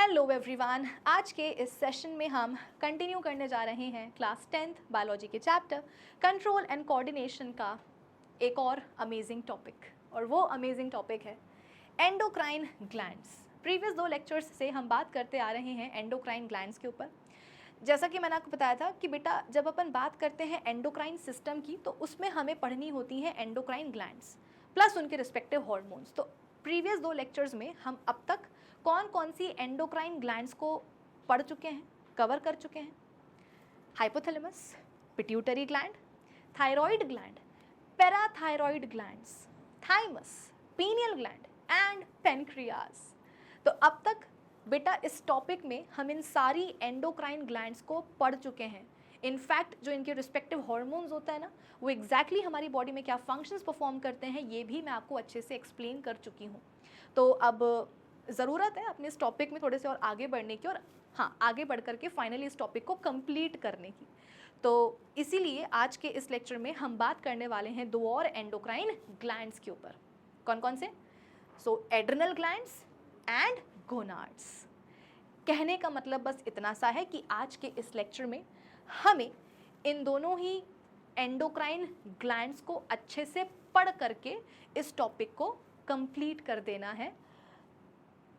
Hello everyone, आज के इस सेशन में हम कंटिन्यू करने जा रहे हैं क्लास 10th बायोलॉजी के चैप्टर कंट्रोल एंड कोऑर्डिनेशन का एक और अमेजिंग टॉपिक, और वो अमेजिंग टॉपिक है एंडोक्राइन ग्लैंड्स। प्रीवियस 2 लेक्चर्स से हम बात करते आ रहे हैं एंडोक्राइन ग्लैंड्स के ऊपर। जैसा कि मैंने आपको बताया था कि बेटा जब अपन बात करते हैं एंडोक्राइन सिस्टम की तो उसमें हमें पढ़नी होती हैं एंडोक्राइन ग्लैंड्स प्लस उनके रिस्पेक्टिव हार्मोन्स। तो प्रीवियस 2 लेक्चर्स में हम अब तक कौन कौन सी एंडोक्राइन ग्लैंड्स को पढ़ चुके हैं, कवर कर चुके हैं? Hypothalamus, pituitary gland, thyroid gland, parathyroid glands, thymus, pineal gland and pancreas. तो अब तक बेटा इस टॉपिक में हम इन सारी एंडोक्राइन ग्लैंड्स को पढ़ चुके हैं। इनफैक्ट जो इनके रिस्पेक्टिव हार्मोन्स होता है ना, वो एग्जैक्टली हमारी बॉडी में क्या फंक्शंस परफॉर्म करते हैं, ये भी मैं आपको अच्छे से एक्सप्लेन कर चुकी हूँ। तो अब ज़रूरत है अपने इस टॉपिक में थोड़े से और आगे बढ़ने की, और हाँ, आगे बढ़ करके फाइनली इस टॉपिक को कंप्लीट करने की। तो इसीलिए आज के इस लेक्चर में हम बात करने वाले हैं 2 और एंडोक्राइन ग्लैंड्स के ऊपर। कौन कौन से? सो एड्रिनल ग्लैंड्स एंड गोनाड्स। कहने का मतलब बस इतना सा है कि आज के इस लेक्चर में हमें इन दोनों ही एंडोक्राइन ग्लैंड्स को अच्छे से पढ़ करके इस टॉपिक को कंप्लीट कर देना है,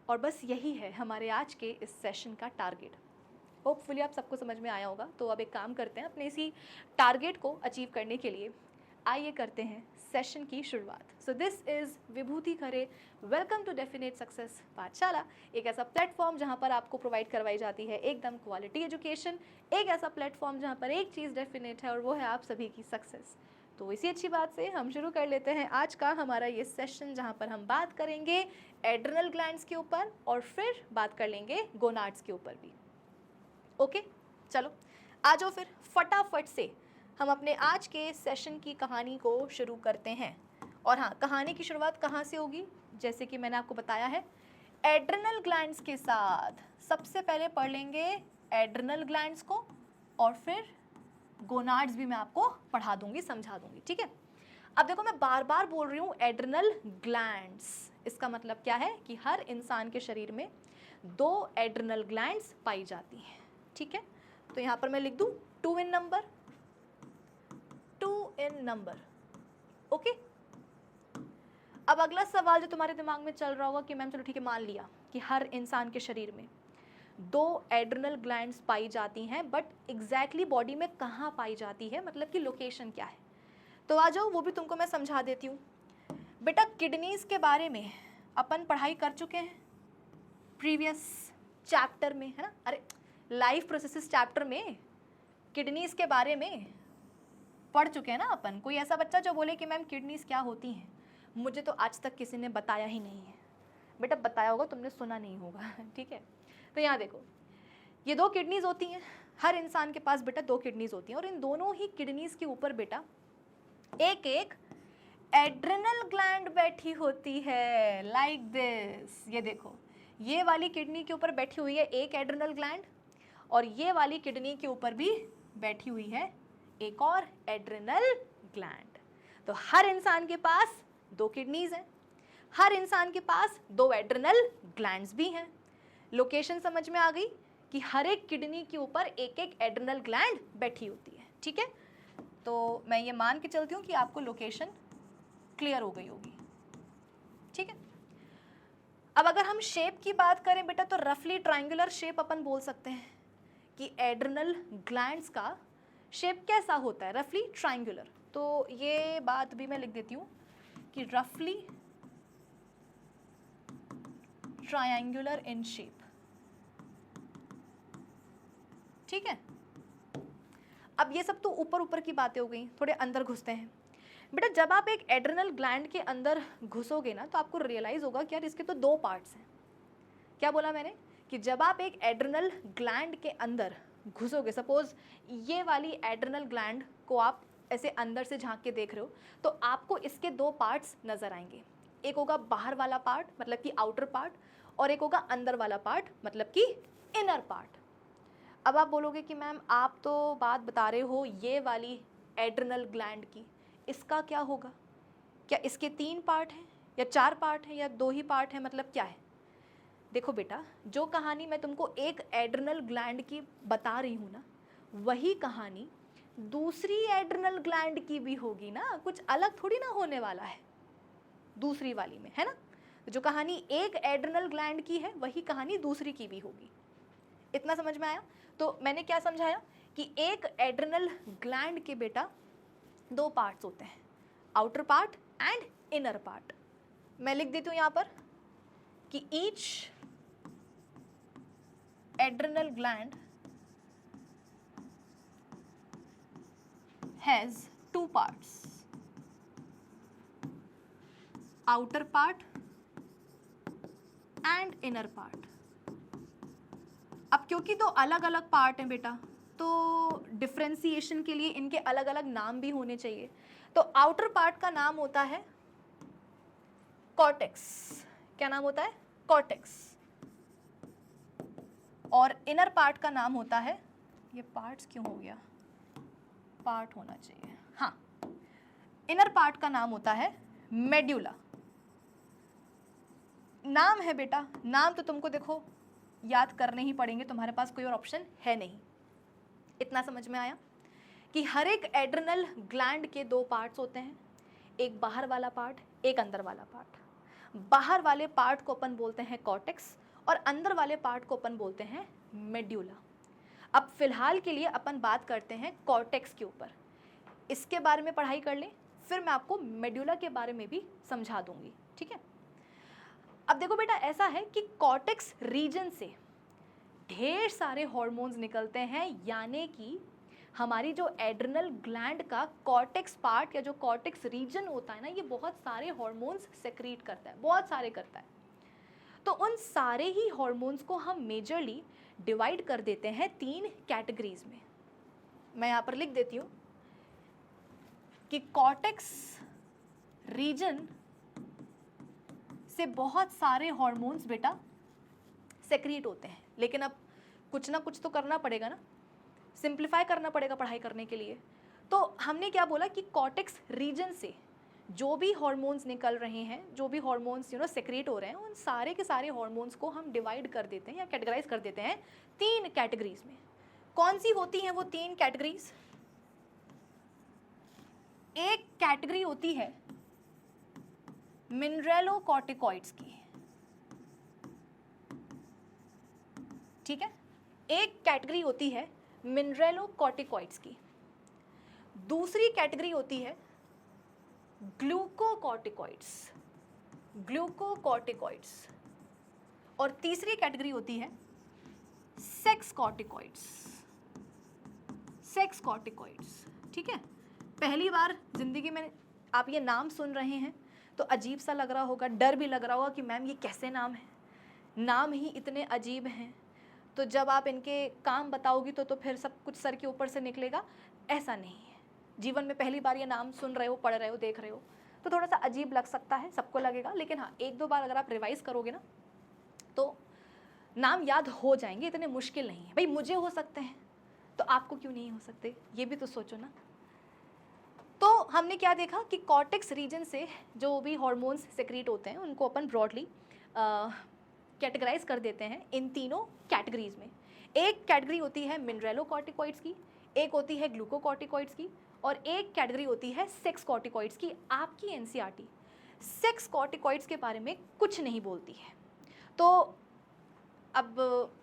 और बस यही है हमारे आज के इस सेशन का टारगेट। होपफुली आप सबको समझ में आया होगा। तो अब एक काम करते हैं, अपने इसी टारगेट को अचीव करने के लिए आइए करते हैं सेशन की शुरुआत। So this is Vibhuti Khare, welcome to definite success Pathshala, एक ऐसा प्लेटफॉर्म जहां पर आपको प्रोवाइड करवाई जाती है एकदम क्वालिटी एजुकेशन, एक ऐसा प्लेटफॉर्म जहां पर एक चीज़ डेफिनेट है और वो है आप सभी की सक्सेस। तो इसी अच्छी बात से हम शुरू कर लेते हैं आज का हमारा ये सेशन, जहां पर हम बात करेंगे एड्रिनल ग्लैंड्स के ऊपर और फिर बात कर लेंगे गोनाड्स के ऊपर भी। ओके, चलो आ जाओ फिर फटाफट से हम अपने आज के सेशन की कहानी को शुरू करते हैं। और हाँ, कहानी की शुरुआत कहाँ से होगी? जैसे कि मैंने आपको बताया है, एड्रिनल ग्लैंड्स के साथ। सबसे पहले पढ़ लेंगे एड्रिनल ग्लैंड्स को और फिर गोनाड्स भी मैं आपको पढ़ा दूंगी, समझा दूंगी, ठीक है? अब देखो, मैं बार बार बोल रही हूँ एड्रिनल ग्लैंड्स। इसका मतलब क्या है कि हर इंसान के शरीर में 2 एड्रिनल ग्लैंड्स पाई जाती हैं, ठीक है? तो यहाँ पर मैं लिख दूँ 2 इन नंबर, 2 इन नंबर। ओके, अब अगला सवाल जो तुम्हारे दिमाग में चल रहा होगा कि मैम चलो ठीक है, मान लिया कि हर इंसान के शरीर में 2 एड्रिनल ग्लैंड्स पाई जाती हैं, बट एग्जैक्टली बॉडी में कहाँ पाई जाती है, मतलब कि लोकेशन क्या है? तो आ जाओ, वो भी तुमको मैं समझा देती हूँ। बेटा किडनीज के बारे में अपन पढ़ाई कर चुके हैं प्रीवियस चैप्टर में, है ना? अरे, लाइफ प्रोसेसेस चैप्टर में किडनीज के बारे में पढ़ चुके हैं ना अपन। कोई ऐसा बच्चा जो बोले कि मैम किडनीज क्या होती हैं, मुझे तो आज तक किसी ने बताया ही नहीं है। बेटा बताया होगा, तुमने सुना नहीं होगा, ठीक है? तो यहाँ देखो, ये 2 किडनीज होती हैं हर इंसान के पास। बेटा 2 किडनीज होती हैं और इन दोनों ही किडनीज के ऊपर बेटा एक एक एड्रिनल ग्लैंड बैठी होती है, लाइक दिस। ये देखो, ये वाली किडनी के ऊपर बैठी हुई है एक एड्रिनल ग्लैंड, और ये वाली किडनी के ऊपर भी बैठी हुई है एक और एड्रिनल ग्लैंड। तो हर इंसान के पास 2 किडनीज हैं, हर इंसान के पास 2 एड्रिनल ग्लैंड्स भी हैं। लोकेशन समझ में आ गई कि हर एक किडनी के ऊपर एक एक एड्रिनल ग्लैंड बैठी होती है, ठीक है? तो मैं ये मान के चलती हूँ कि आपको लोकेशन क्लियर हो गई होगी, ठीक है? अब अगर हम शेप की बात करें बेटा, तो रफली ट्रायंगुलर शेप अपन बोल सकते हैं कि एड्रिनल ग्लैंड्स का शेप कैसा होता है, रफली ट्रायंगुलर। तो ये बात भी मैं लिख देती हूँ कि रफली ट्रायंगुलर इन शेप, ठीक है? अब ये सब तो ऊपर ऊपर की बातें हो गई, थोड़े अंदर घुसते हैं। बेटा जब आप एक एड्रिनल ग्लैंड के अंदर घुसोगे ना, तो आपको रियलाइज होगा कि यार इसके तो 2 पार्ट्स हैं। क्या बोला मैंने? कि जब आप एक एड्रिनल ग्लैंड के अंदर घुसोगे, सपोज ये वाली एड्रिनल ग्लैंड को आप ऐसे अंदर से झांक के देख रहे हो, तो आपको इसके 2 पार्ट्स नजर आएंगे। एक होगा बाहर वाला पार्ट, मतलब कि आउटर पार्ट, और एक होगा अंदर वाला पार्ट, मतलब कि इनर पार्ट। अब आप बोलोगे कि मैम आप तो बात बता रहे हो ये वाली एड्रिनल ग्लैंड की, इसका क्या होगा? क्या इसके 3 पार्ट हैं या 4 पार्ट हैं या 2 ही पार्ट हैं, मतलब क्या है? देखो बेटा, जो कहानी मैं तुमको एक एड्रिनल ग्लैंड की बता रही हूँ ना, वही कहानी दूसरी एड्रिनल ग्लैंड की भी होगी ना, कुछ अलग थोड़ी ना होने वाला है दूसरी वाली में, है ना। जो कहानी एक एड्रिनल ग्लैंड की है वही कहानी दूसरी की भी होगी। इतना समझ में आया? तो मैंने क्या समझाया कि एक एड्रिनल ग्लैंड के बेटा दो पार्ट्स होते हैं, outer part and inner part. मैं लिख देती हूँ यहाँ पर कि each adrenal gland has two parts, outer part and inner part. अब क्योंकि दो अलग अलग पार्ट हैं बेटा, तो डिफ्रेंसिएशन के लिए इनके अलग अलग नाम भी होने चाहिए। तो आउटर पार्ट का नाम होता है कॉर्टेक्स। क्या नाम होता है? कॉर्टेक्स। और इनर पार्ट का नाम होता है, ये पार्ट्स क्यों हो गया, पार्ट होना चाहिए, हाँ, इनर पार्ट का नाम होता है मेड्यूला। नाम है बेटा, नाम तो तुमको देखो याद करने ही पड़ेंगे, तुम्हारे पास कोई और ऑप्शन है नहीं। इतना समझ में आया कि हर एक एड्रिनल ग्लैंड के दो पार्ट्स होते हैं, एक बाहर वाला पार्ट, एक अंदर वाला पार्ट। बाहर वाले पार्ट को अपन बोलते हैं कॉर्टेक्स और अंदर वाले पार्ट को अपन बोलते हैं मेड्यूला। अब फिलहाल के लिए अपन बात करते हैं कॉर्टेक्स के ऊपर, इसके बारे में पढ़ाई कर लें, फिर मैं आपको मेड्यूला के बारे में भी समझा दूंगी, ठीक है। अब देखो बेटा, ऐसा है कि कॉर्टेक्स रीजन से ढेर सारे हार्मोन्स निकलते हैं, यानी कि हमारी जो एड्रिनल ग्लैंड का कॉर्टेक्स पार्ट या जो कॉर्टेक्स रीजन होता है ना, ये बहुत सारे हार्मोन्स सेक्रीट करता है, बहुत सारे करता है। तो उन सारे ही हार्मोन्स को हम मेजरली डिवाइड कर देते हैं तीन कैटेगरीज में। मैं यहाँ पर लिख देती हूँ कि कॉर्टेक्स रीजन से बहुत सारे हार्मोन्स बेटा सेक्रीट होते हैं, लेकिन अब कुछ ना कुछ तो करना पड़ेगा ना, सिंप्लीफाई करना पड़ेगा पढ़ाई करने के लिए। तो हमने क्या बोला कि कॉर्टेक्स रीजन से जो भी हार्मोन्स निकल रहे हैं, जो भी हार्मोन्स सेक्रेट हो रहे हैं, उन सारे के सारे हार्मोन्स को हम डिवाइड कर देते हैं या कैटेगराइज कर देते हैं तीन कैटेगरीज में। कौन सी होती हैं वो तीन कैटेगरीज? एक कैटेगरी होती है मिनरेलोकॉर्टिकॉइड्स की, ठीक है, एक कैटेगरी होती है मिनरेलोकॉर्टिकॉइड्स की, दूसरी कैटेगरी होती है ग्लूकोकॉर्टिकॉइड्स, ग्लूकोकॉर्टिकॉइड्स, और तीसरी कैटेगरी होती है सेक्स कॉर्टिकॉइड्स, सेक्स कॉर्टिकॉइड्स, ठीक है। पहली बार जिंदगी में आप ये नाम सुन रहे हैं तो अजीब सा लग रहा होगा, डर भी लग रहा होगा कि मैम ये कैसे नाम है, नाम ही इतने अजीब हैं, तो जब आप इनके काम बताओगी तो फिर सब कुछ सर के ऊपर से निकलेगा। ऐसा नहीं है, जीवन में पहली बार ये नाम सुन रहे हो, पढ़ रहे हो, देख रहे हो, तो थोड़ा सा अजीब लग सकता है, सबको लगेगा, लेकिन हाँ, एक दो बार अगर आप रिवाइज करोगे ना तो नाम याद हो जाएंगे, इतने मुश्किल नहीं है। भाई मुझे हो सकते हैं तो आपको क्यों नहीं हो सकते, ये भी तो सोचो ना। तो हमने क्या देखा कि कॉर्टेक्स रीजन से जो भी हार्मोन्स सेक्रेट होते हैं उनको अपन ब्रॉडली कैटेगराइज कर देते हैं इन तीनों कैटेगरीज में। एक कैटेगरी होती है मिनरेलोकॉर्टिकॉइड्स की, एक होती है ग्लूकोकॉर्टिकॉइड्स की, और एक कैटेगरी होती है सेक्स कॉर्टिकॉइड्स की। आपकी एनसीईआरटी सेक्स कॉर्टिकॉइड्स के बारे में कुछ नहीं बोलती है। तो अब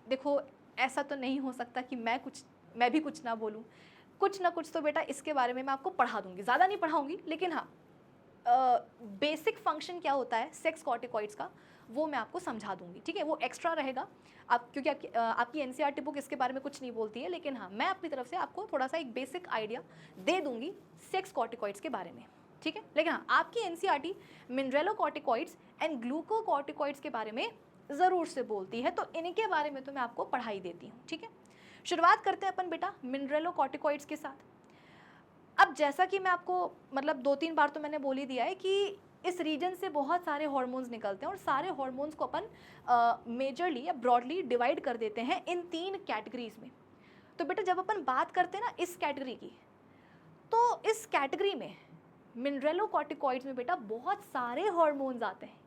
देखो, ऐसा तो नहीं हो सकता कि मैं भी कुछ ना बोलूँ, कुछ ना कुछ तो बेटा इसके बारे में मैं आपको पढ़ा दूंगी, ज़्यादा नहीं पढ़ाऊंगी, लेकिन हाँ बेसिक फंक्शन क्या होता है सेक्स कॉर्टिकॉइड्स का वो मैं आपको समझा दूंगी, ठीक है। वो एक्स्ट्रा रहेगा आप, क्योंकि आपकी एनसीईआरटी बुक इसके बारे में कुछ नहीं बोलती है, लेकिन हाँ मैं अपनी तरफ से आपको थोड़ा सा एक बेसिक आइडिया दे दूंगी सेक्स कॉर्टिकॉइड्स के बारे में, ठीक है। लेकिन हाँ, आपकी एनसीईआरटी मिनरेलोकॉर्टिकॉइड्स एंड ग्लूकोकॉर्टिकॉइड्स के बारे में ज़रूर से बोलती है, तो इनके बारे में तो मैं आपको पढ़ाई देती हूँ, ठीक है। शुरुआत करते हैं अपन बेटा मिनरेलोकॉर्टिकॉइड्स के साथ। अब जैसा कि मैं आपको मतलब 2-3 बार तो मैंने बोल ही दिया है कि इस रीजन से बहुत सारे हार्मोन्स निकलते हैं और सारे हार्मोन्स को अपन मेजरली या ब्रॉडली डिवाइड कर देते हैं इन तीन कैटेगरीज में। तो बेटा जब अपन बात करते हैं ना इस कैटेगरी की, तो इस कैटेगरी में मिनरेलोकॉर्टिकॉइड्स में बेटा बहुत सारे हार्मोन्स आते हैं,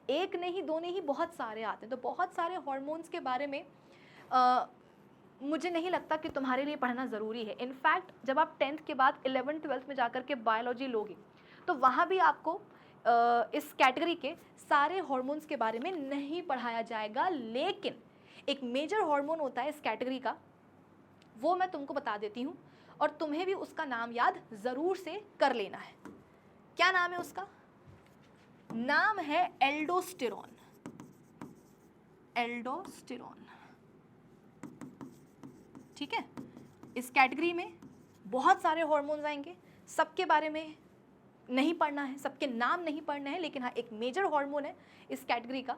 एक नहीं, दो नहीं, बहुत सारे आते हैं। तो बहुत सारे हॉर्मोन्स के बारे में मुझे नहीं लगता कि तुम्हारे लिए पढ़ना ज़रूरी है। इनफैक्ट जब आप 10th के बाद 11th 12th में जाकर के बायोलॉजी लोगे तो वहाँ भी आपको इस कैटेगरी के सारे हॉर्मोन्स के बारे में नहीं पढ़ाया जाएगा, लेकिन एक मेजर हार्मोन होता है इस कैटेगरी का, वो मैं तुमको बता देती हूँ और तुम्हें भी उसका नाम याद ज़रूर से कर लेना है। क्या नाम है उसका? नाम है एल्डोस्टेरॉन। एल्डोस्टेरॉन, ठीक है। इस कैटेगरी में बहुत सारे हॉर्मोन्स आएंगे, सबके बारे में नहीं पढ़ना है, सबके नाम नहीं पढ़ने हैं, लेकिन हाँ एक मेजर हार्मोन है इस कैटेगरी का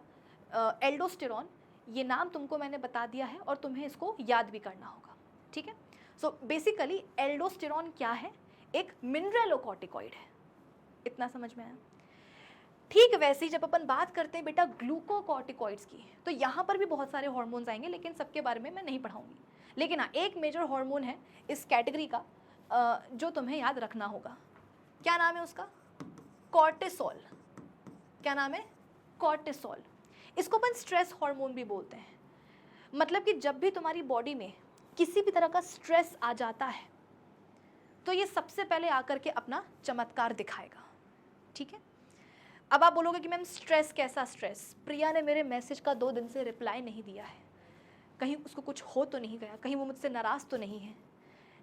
एल्डोस्टेरॉन। ये नाम तुमको मैंने बता दिया है और तुम्हें इसको याद भी करना होगा, ठीक है। सो बेसिकली एल्डोस्टेरॉन क्या है? एक मिनरलोकॉर्टिकॉइड है। इतना समझ में आया? ठीक वैसे ही जब अपन बात करते हैं बेटा ग्लूकोकॉर्टिकॉइड्स की, तो यहाँ पर भी बहुत सारे हॉर्मोन्स आएंगे, लेकिन सबके बारे में मैं नहीं पढ़ाऊंगी। लेकिन हाँ एक मेजर हार्मोन है इस कैटेगरी का जो तुम्हें याद रखना होगा। क्या नाम है उसका? कॉर्टिसोल। क्या नाम है? कॉर्टिसोल। इसको अपन स्ट्रेस हार्मोन भी बोलते हैं। मतलब कि जब भी तुम्हारी बॉडी में किसी भी तरह का स्ट्रेस आ जाता है तो ये सबसे पहले आकर के अपना चमत्कार दिखाएगा, ठीक है। अब आप बोलोगे कि मैम स्ट्रेस कैसा स्ट्रेस? प्रिया ने मेरे मैसेज का 2 दिन से रिप्लाई नहीं दिया है, कहीं उसको कुछ हो तो नहीं गया, कहीं वो मुझसे नाराज़ तो नहीं है?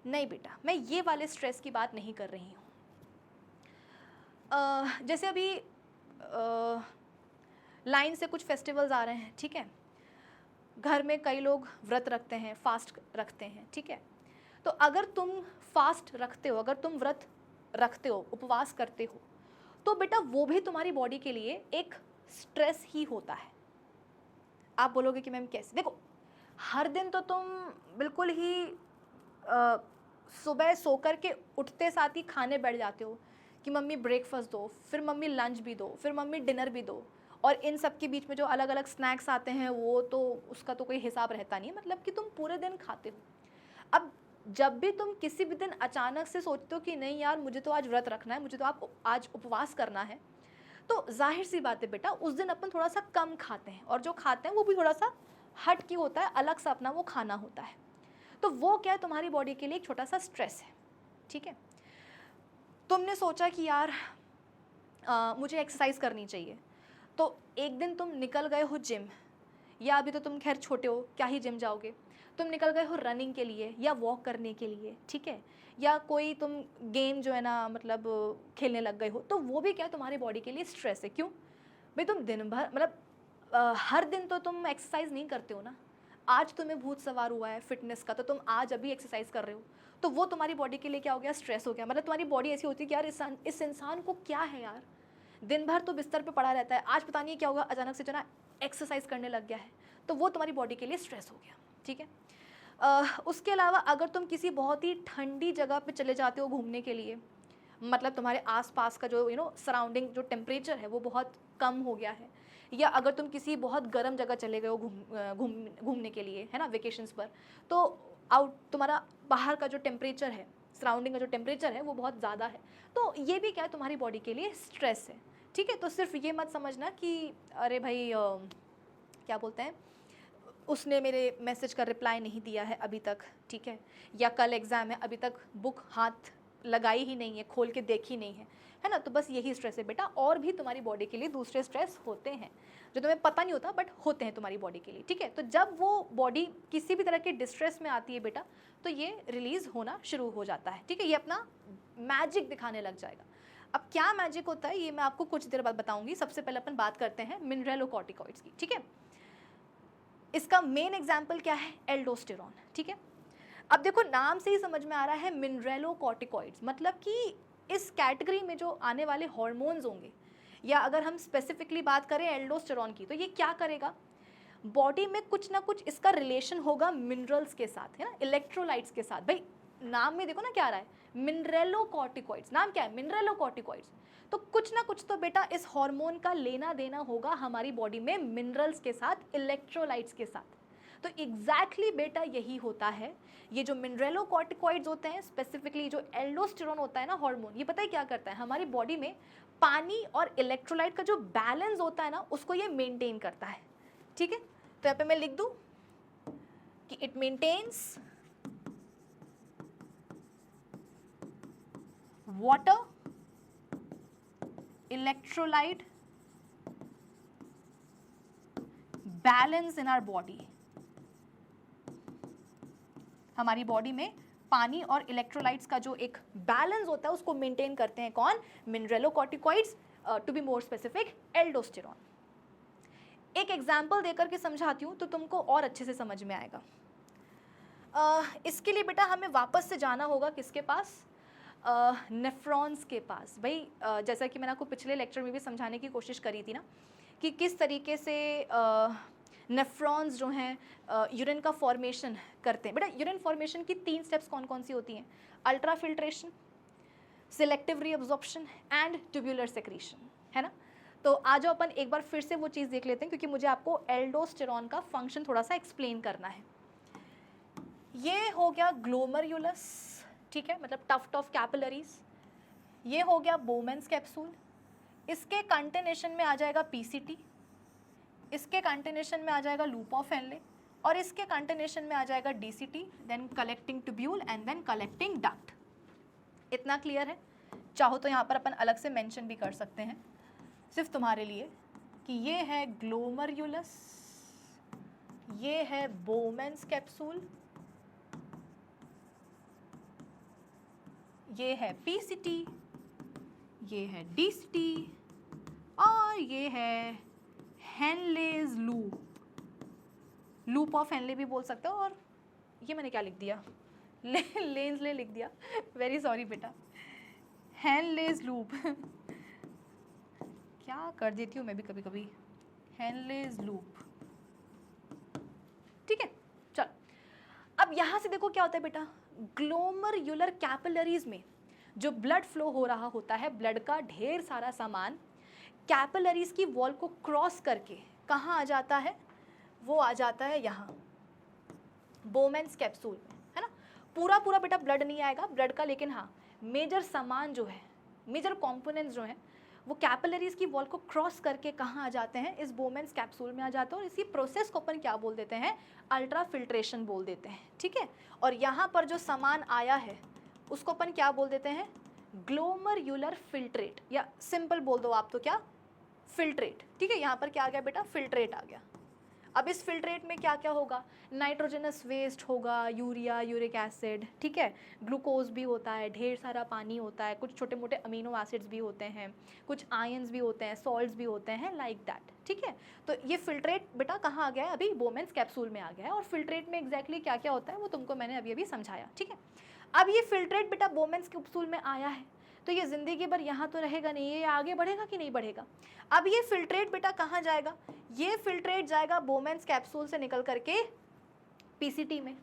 नहीं बेटा, मैं ये वाले स्ट्रेस की बात नहीं कर रही हूँ। जैसे अभी लाइन से कुछ फेस्टिवल्स आ रहे हैं, ठीक है। घर में कई लोग व्रत रखते हैं, फास्ट रखते हैं, ठीक है। तो अगर तुम फास्ट रखते हो, अगर तुम व्रत रखते हो, उपवास करते हो, तो बेटा वो भी तुम्हारी बॉडी के लिए एक स्ट्रेस ही होता है। आप बोलोगे कि मैम कैसे? देखो, हर दिन तो तुम बिल्कुल ही सुबह सो कर के उठते साथ ही खाने बैठ जाते हो कि मम्मी ब्रेकफास्ट दो, फिर मम्मी लंच भी दो, फिर मम्मी डिनर भी दो, और इन सब के बीच में जो अलग अलग स्नैक्स आते हैं वो तो उसका तो कोई हिसाब रहता नहीं है। मतलब कि तुम पूरे दिन खाते हो। अब जब भी तुम किसी भी दिन अचानक से सोचते हो कि नहीं यार मुझे तो आज व्रत रखना है, मुझे तो आज उपवास करना है, तो जाहिर सी बात है बेटा उस दिन अपन थोड़ा सा कम खाते हैं, और जो खाते हैं वो भी थोड़ा सा हट के होता है, अलग सा अपना वो खाना होता है। तो वो क्या है, तुम्हारी बॉडी के लिए एक छोटा सा स्ट्रेस है, ठीक है। तुमने सोचा कि यार मुझे एक्सरसाइज करनी चाहिए, तो एक दिन तुम निकल गए हो जिम, या अभी तो तुम खैर छोटे हो, क्या ही जिम जाओगे, तुम निकल गए हो रनिंग के लिए या वॉक करने के लिए, ठीक है, या कोई तुम गेम जो है ना मतलब खेलने लग गए हो, तो वो भी क्या है तुम्हारी बॉडी के लिए स्ट्रेस है। क्यों भाई? तुम दिन भर मतलब हर दिन तो तुम एक्सरसाइज नहीं करते हो ना। आज तुम्हें भूत सवार हुआ है फिटनेस का, तो तुम आज अभी एक्सरसाइज कर रहे हो, तो वो तुम्हारी बॉडी के लिए क्या हो गया? स्ट्रेस हो गया। मतलब तुम्हारी बॉडी ऐसी होती है कि यार इस इंसान को क्या है यार, दिन भर तो बिस्तर पे पड़ा रहता है, आज पता नहीं क्या होगा, अचानक से जो ना एक्सरसाइज करने लग गया है, तो वो तुम्हारी बॉडी के लिए स्ट्रेस हो गया, ठीक है। उसके अलावा अगर तुम किसी बहुत ही ठंडी जगह पे चले जाते हो घूमने के लिए, मतलब तुम्हारे आसपास का जो सराउंडिंग जो टेम्परेचर है वो बहुत कम हो गया है, या अगर तुम किसी बहुत गर्म जगह चले गए हो घूमने के लिए, है ना, वेकेशंस पर, तो तुम्हारा बाहर का जो टेम्परेचर है, सराउंडिंग का जो टेम्परेचर है वो बहुत ज़्यादा है, तो ये भी क्या है तुम्हारी बॉडी के लिए स्ट्रेस है, ठीक है। तो सिर्फ ये मत समझना कि अरे भाई क्या बोलते हैं, उसने मेरे मैसेज का रिप्लाई नहीं दिया है अभी तक, ठीक है, या कल एग्ज़ाम है अभी तक बुक हाथ लगाई ही नहीं है, खोल के देखी नहीं है ना, तो बस यही स्ट्रेस है बेटा। और भी तुम्हारी बॉडी के लिए दूसरे स्ट्रेस होते हैं जो तुम्हें पता नहीं होता, बट होते हैं तुम्हारी बॉडी के लिए, ठीक है। तो जब वो बॉडी किसी भी तरह के डिस्ट्रेस में आती है बेटा, तो ये रिलीज़ होना शुरू हो जाता है, ठीक है, ये अपना मैजिक दिखाने लग जाएगा। अब क्या मैजिक होता है ये मैं आपको कुछ देर बाद बताऊंगी। सबसे पहले अपन बात करते हैं मिनरलोकॉर्टिकॉइड्स की, ठीक है। इसका मेन एग्जाम्पल क्या है? एल्डोस्टेरॉन, ठीक है। अब देखो नाम से ही समझ में आ रहा है मिनरलोकॉर्टिकॉइड्स, मतलब कि इस कैटेगरी में जो आने वाले हॉर्मोन्स होंगे, या अगर हम स्पेसिफिकली बात करें एल्डोस्टेरॉन की, तो ये क्या करेगा, बॉडी में कुछ ना कुछ इसका रिलेशन होगा मिनरल्स के साथ, है ना, इलेक्ट्रोलाइट्स के साथ। भाई नाम में देखो ना क्या आ रहा है, मिनरलोकॉर्टिकॉइड्स, नाम क्या है? मिनरलोकॉर्टिकॉइड्स। तो कुछ ना कुछ तो बेटा इस हार्मोन का लेना देना होगा हमारी बॉडी में मिनरल्स के साथ, इलेक्ट्रोलाइट्स के साथ। तो एग्जैक्टली बेटा यही होता है, ये जो मिनरेलोकॉर्टिकॉइड्स होते हैं, स्पेसिफिकली जो एल्डोस्टेरोन होता है ना हार्मोन, ये पता है क्या करता है, हमारी बॉडी में पानी और इलेक्ट्रोलाइट का जो बैलेंस होता है ना, उसको ये मेंटेन करता है। ठीक है, तो यहाँ पे मैं लिख दूं कि it maintains water electrolyte balance in our body. हमारी बॉडी में पानी और इलेक्ट्रोलाइट्स का जो एक बैलेंस होता है उसको मेंटेन करते हैं कौन, mineralocorticoids, to be more specific aldosterone. एक एग्जांपल देकर के समझाती हूँ तो तुमको और अच्छे से समझ में आएगा। इसके लिए बेटा हमें वापस से जाना होगा किसके पास, नेफ्रॉन्स के पास। भाई जैसा कि मैंने आपको पिछले लेक्चर में भी समझाने की कोशिश करी थी ना कि किस तरीके से नेफ्रॉन्स जो हैं यूरिन का फॉर्मेशन करते हैं। बेटा यूरिन फॉर्मेशन की 3 स्टेप्स कौन कौन सी होती हैं, ultra filtration, selective reabsorption and tubular secretion, है ना। तो आ जाओ अपन एक बार फिर से वो चीज़ देख लेते हैं, क्योंकि मुझे आपको एल्डोस्टेरॉन का फंक्शन थोड़ा सा एक्सप्लेन करना है। ये हो गया ग्लोमेरुलस, ठीक है, मतलब टफ्ट ऑफ कैपिलरीज। ये हो गया बोमेन्स कैप्सूल, इसके कंटेनेशन में आ जाएगा पीसीटी, इसके कंटेनेशन में आ जाएगा लूप ऑफ हेनले, और इसके कंटेनेशन में आ जाएगा DCT, then collecting tubule and then collecting duct. इतना क्लियर है? चाहो तो यहाँ पर अपन अलग से मेंशन भी कर सकते हैं सिर्फ तुम्हारे लिए कि ये है ग्लोमेरुलस, ये है बोमेन्स कैप्सूल, ये है पीसीटी, ये है डीसीटी, और ये है Henle's loop, loop of Henle भी बोल सकते हो। और ये मैंने क्या लिख दिया, लेंसले लिख दिया, वेरी सॉरी बेटा, हेनलेज लूप क्या कर देती हूँ मैं भी कभी कभी, हेनलेज लूप। ठीक है, चल अब यहाँ से देखो क्या होता है बेटा, ग्लोमेरुलर कैपिलरीज में जो ब्लड फ्लो हो रहा होता है, ब्लड का ढेर सारा सामान कैपिलरीज की वॉल को क्रॉस करके कहाँ आ जाता है, वो आ जाता है यहाँ बोमेन्स कैप्सूल में, है ना। पूरा पूरा बेटा ब्लड नहीं आएगा ब्लड का, लेकिन हाँ मेजर सामान जो है, मेजर कंपोनेंट्स जो हैं वो कैपिलरीज की वॉल को क्रॉस करके कहाँ आ जाते हैं, इस बोमेन्स कैप्सूल में आ जाते हैं। और इसी प्रोसेस को अपन क्या बोल देते हैं, अल्ट्रा फिल्ट्रेशन बोल देते हैं। ठीक है, और यहाँ पर जो सामान आया है उसको अपन क्या बोल देते हैं, ग्लोमेरुलर फिल्ट्रेट, या सिंपल बोल दो आप तो क्या, फिल्ट्रेट। ठीक है, यहाँ पर क्या आ गया बेटा, फिल्ट्रेट आ गया। अब इस फिल्ट्रेट में क्या क्या होगा, नाइट्रोजनस वेस्ट होगा, यूरिया, यूरिक एसिड, ठीक है, ग्लूकोज भी होता है, ढेर सारा पानी होता है, कुछ छोटे मोटे अमीनो एसिड्स भी होते हैं, कुछ आयंस भी होते हैं, सॉल्ट्स भी होते हैं, लाइक दैट। ठीक है, तो ये फिल्ट्रेट बेटा कहाँ आ गया है, अभी बोमेन्स कैप्सूल में आ गया है। और फिल्ट्रेट में एग्जैक्टली क्या क्या होता है वो तुमको मैंने अभी अभी समझाया। ठीक है, अब ये फिल्ट्रेट बेटा बोमेन्स कैप्सूल में आया है तो ये ज़िंदगी भर यहाँ तो रहेगा नहीं, ये आगे बढ़ेगा कि नहीं बढ़ेगा। अब ये फिल्ट्रेट बेटा कहाँ जाएगा, ये फिल्ट्रेट जाएगा बोमेन्स कैप्सूल से निकल करके पीसीटी में,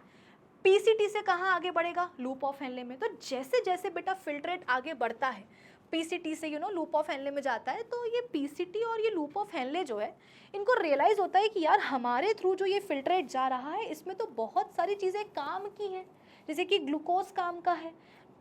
पीसीटी से कहाँ आगे बढ़ेगा, लूप ऑफ हेनले में। तो जैसे जैसे बेटा फिल्ट्रेट आगे बढ़ता है पीसीटी से लूप ऑफ हेनले में जाता है, तो ये पीसीटी और ये लूप ऑफ हेनले जो है इनको रियलाइज़ होता है कि यार हमारे थ्रू जो ये फिल्ट्रेट जा रहा है इसमें तो बहुत सारी चीज़ें काम की हैं, जैसे कि ग्लूकोज काम का है,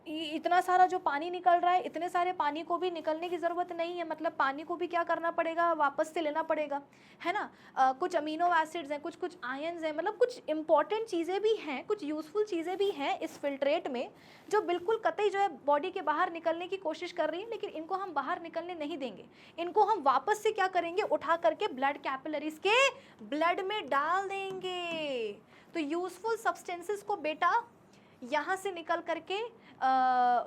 इतना सारा जो पानी निकल रहा है, इतने सारे पानी को भी निकलने की ज़रूरत नहीं है, मतलब पानी को भी क्या करना पड़ेगा, वापस से लेना पड़ेगा, है ना। कुछ अमीनो एसिड्स हैं, कुछ कुछ आयंस हैं, मतलब कुछ इंपॉर्टेंट चीज़ें भी हैं, कुछ यूज़फुल चीज़ें भी हैं इस फिल्ट्रेट में, जो बिल्कुल कतई जो है बॉडी के बाहर निकलने की कोशिश कर रही है, लेकिन इनको हम बाहर निकलने नहीं देंगे, इनको हम वापस से क्या करेंगे, उठा करके ब्लड कैपिलरीज के ब्लड में डाल देंगे। तो यूज़फुल सब्सटेंसेस को बेटा यहाँ से निकल करके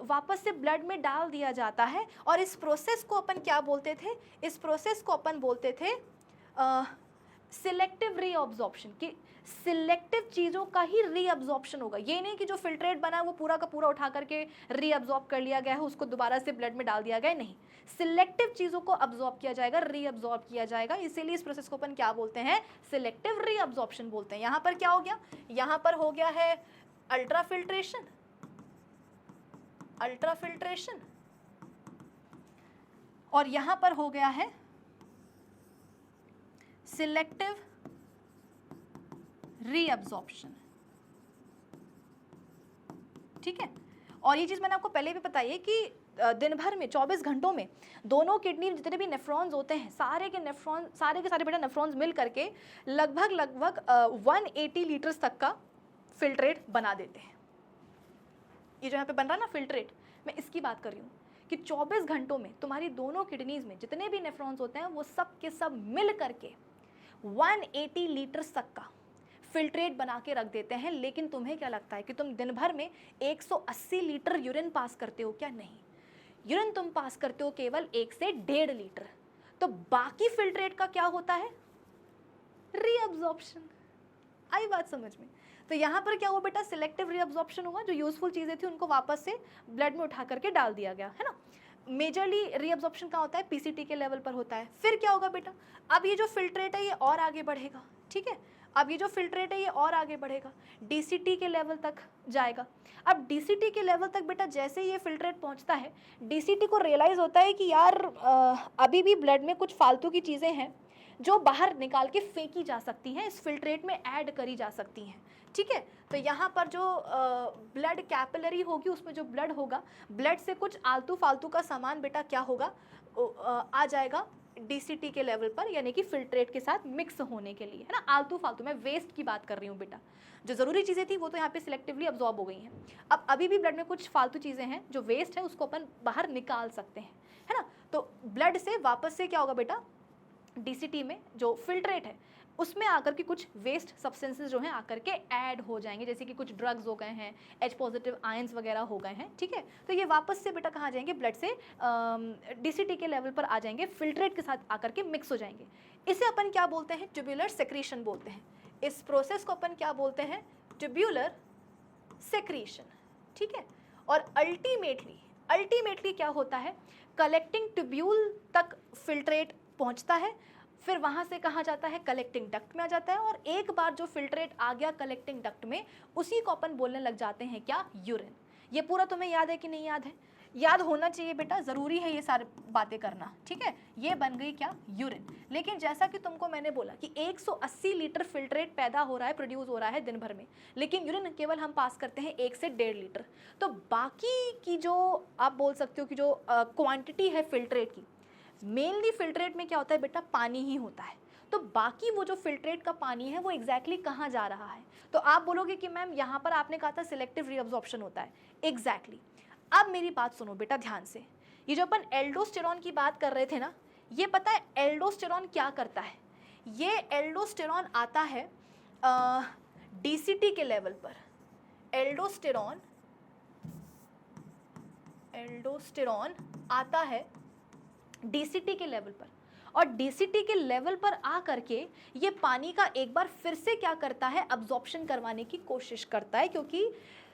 वापस से ब्लड में डाल दिया जाता है। और इस प्रोसेस को अपन क्या बोलते थे, इस प्रोसेस को अपन बोलते थे सिलेक्टिव रीअब्जॉर्प्शन, कि सिलेक्टिव चीज़ों का ही रीअब्जॉर्प्शन होगा। ये नहीं कि जो फिल्ट्रेट बना है वो पूरा का पूरा उठा करके रीअब्जॉर्ब कर लिया गया है, उसको दोबारा से ब्लड में डाल दिया गया है, नहीं, सिलेक्टिव चीज़ों को अब्जॉर्ब किया जाएगा, रीअब्जॉर्ब किया जाएगा। इसीलिए इस प्रोसेस को अपन क्या बोलते हैं, सिलेक्टिव रीअब्जॉर्प्शन बोलते हैं। यहाँ पर क्या हो गया, यहाँ पर हो गया है अल्ट्रा फिल्ट्रेशन, अल्ट्रा फिल्ट्रेशन, और यहां पर हो गया है सिलेक्टिव रीअब्जॉर्प्शन, ठीक है। और ये चीज़ मैंने आपको पहले भी बताई है कि दिन भर में 24 घंटों में दोनों किडनी में जितने भी नेफ्रॉन्स होते हैं सारे के सारे बेटा नेफ्रॉन्स मिल करके लगभग 180 लीटर्स तक का फिल्ट्रेट बना देते हैं। ये जो यहाँ पे बन रहा है ना फिल्ट्रेट, मैं इसकी बात कर रही हूँ कि 24 घंटों में तुम्हारी दोनों किडनीज में जितने भी नेफ्रॉन्स होते हैं वो सब के सब मिल करके 180 लीटर्स तक का फिल्ट्रेट बना के रख देते हैं। लेकिन तुम्हें क्या लगता है कि तुम दिन भर में 180 लीटर यूरिन पास करते हो क्या? नहीं, यूरिन तुम पास करते हो केवल 1 से 1.5 लीटर। तो बाकी फिल्ट्रेट का क्या होता है? रीअब्जॉर्प्शन। आई बात समझ में? तो यहाँ पर क्या हुआ बेटा? सिलेक्टिव रीअब्जॉर्प्शन हुआ, जो यूजफुल चीज़ें थी उनको वापस से ब्लड में उठा करके डाल दिया गया, है ना। मेजरली रीअब्जॉर्प्शन का होता है पीसीटी के लेवल पर होता है। फिर क्या होगा बेटा? अब ये जो फिल्ट्रेट है ये और आगे बढ़ेगा, ठीक है। अब ये जो फिल्ट्रेट है ये और आगे बढ़ेगा, डीसीटी के लेवल तक जाएगा। अब डीसीटी के लेवल तक बेटा जैसे ही ये फिल्ट्रेट पहुंचता है, डीसीटी को रियलाइज़ होता है कि यार अभी भी ब्लड में कुछ फालतू की चीज़ें हैं जो बाहर निकाल के फेंकी जा सकती हैं, इस फिल्ट्रेट में ऐड करी जा सकती हैं, ठीक है। तो यहाँ पर जो ब्लड कैपिलरी होगी उसमें जो ब्लड होगा, ब्लड से कुछ आलतू फालतू का सामान बेटा क्या होगा, आ जाएगा डीसीटी के लेवल पर, यानी कि फिल्ट्रेट के साथ मिक्स होने के लिए, है ना। आलतू फालतू, मैं वेस्ट की बात कर रही हूँ बेटा। जो ज़रूरी चीज़ें थी वो तो यहाँ पे सिलेक्टिवली अब्जॉर्ब हो गई हैं। अब अभी भी ब्लड में कुछ फालतू चीज़ें हैं जो वेस्ट है, उसको अपन बाहर निकाल सकते हैं, है ना। तो ब्लड से वापस से क्या होगा बेटा? डीसीटी में जो फिल्ट्रेट है उसमें आकर के कुछ वेस्ट सब्सटेंसेस जो हैं आकर के ऐड हो जाएंगे, जैसे कि कुछ ड्रग्स हो गए हैं, H पॉजिटिव आयंस वगैरह हो गए हैं, ठीक है। तो ये वापस से बेटा कहाँ जाएंगे? ब्लड से डीसीटी के लेवल पर आ जाएंगे, फिल्ट्रेट के साथ आकर के मिक्स हो जाएंगे। इसे अपन क्या बोलते हैं? ट्यूब्यूलर सेक्रीशन बोलते हैं। इस प्रोसेस को अपन क्या बोलते हैं? ट्यूब्यूलर सेक्रीशन, ठीक है। और अल्टीमेटली क्या होता है? कलेक्टिंग ट्यूब्यूल तक फिल्ट्रेट पहुंचता है, फिर वहां से कहाँ जाता है? कलेक्टिंग डक्ट में आ जाता है। और एक बार जो फिल्ट्रेट आ गया कलेक्टिंग डक्ट में, उसी को अपन बोलने लग जाते हैं क्या? यूरिन। ये पूरा तुम्हें याद है कि नहीं याद है? याद होना चाहिए बेटा, ज़रूरी है ये सारी बातें करना, ठीक है। ये बन गई क्या? यूरिन। लेकिन जैसा कि तुमको मैंने बोला कि 180 लीटर फिल्ट्रेट पैदा हो रहा है, प्रोड्यूस हो रहा है दिन भर में, लेकिन यूरिन केवल हम पास करते हैं 1 से 1.5 लीटर। तो बाकी की जो आप बोल सकते हो कि जो क्वांटिटी है फिल्ट्रेट की, मेनली फिल्ट्रेट में क्या होता है बेटा? पानी ही होता है। तो बाकी वो जो फिल्ट्रेट का पानी है वो एग्जैक्टली कहाँ जा रहा है? तो आप बोलोगे कि मैम यहाँ पर आपने कहा था सिलेक्टिव रीअब्जॉर्प्शन होता है। एग्जैक्टली। अब मेरी बात सुनो बेटा ध्यान से, ये जो अपन एल्डोस्टेरॉन की बात कर रहे थे ना, ये पता है एल्डोस्टेरॉन क्या करता है? ये एल्डोस्टेरॉन आता है डीसीटी के लेवल पर। एल्डोस्टेरॉन आता है डीसीटी के लेवल पर, और डीसीटी के लेवल पर आ करके ये पानी का एक बार फिर से क्या करता है? अब्जॉर्प्शन करवाने की कोशिश करता है। क्योंकि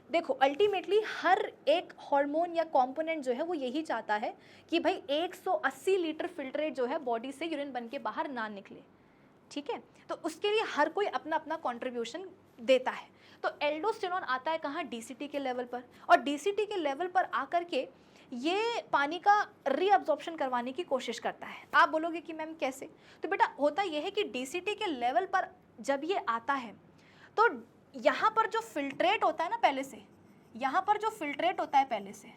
देखो अल्टीमेटली हर एक हार्मोन या कंपोनेंट जो है वो यही चाहता है कि भाई 180 लीटर फिल्ट्रेट जो है बॉडी से यूरिन बन के बाहर ना निकले, ठीक है। तो उसके लिए हर कोई अपना अपना कंट्रीब्यूशन देता है। तो एल्डोस्टेरॉन आता है कहाँ? डीसीटी के लेवल पर, और डीसीटी के लेवल पर आकर के ये पानी का रीअब्जॉर्प्शन करवाने की कोशिश करता है। आप बोलोगे कि मैम कैसे? तो बेटा होता यह है कि डीसीटी के लेवल पर जब ये आता है तो यहाँ पर जो फिल्ट्रेट होता है ना पहले से, यहाँ पर जो फिल्ट्रेट होता है पहले से,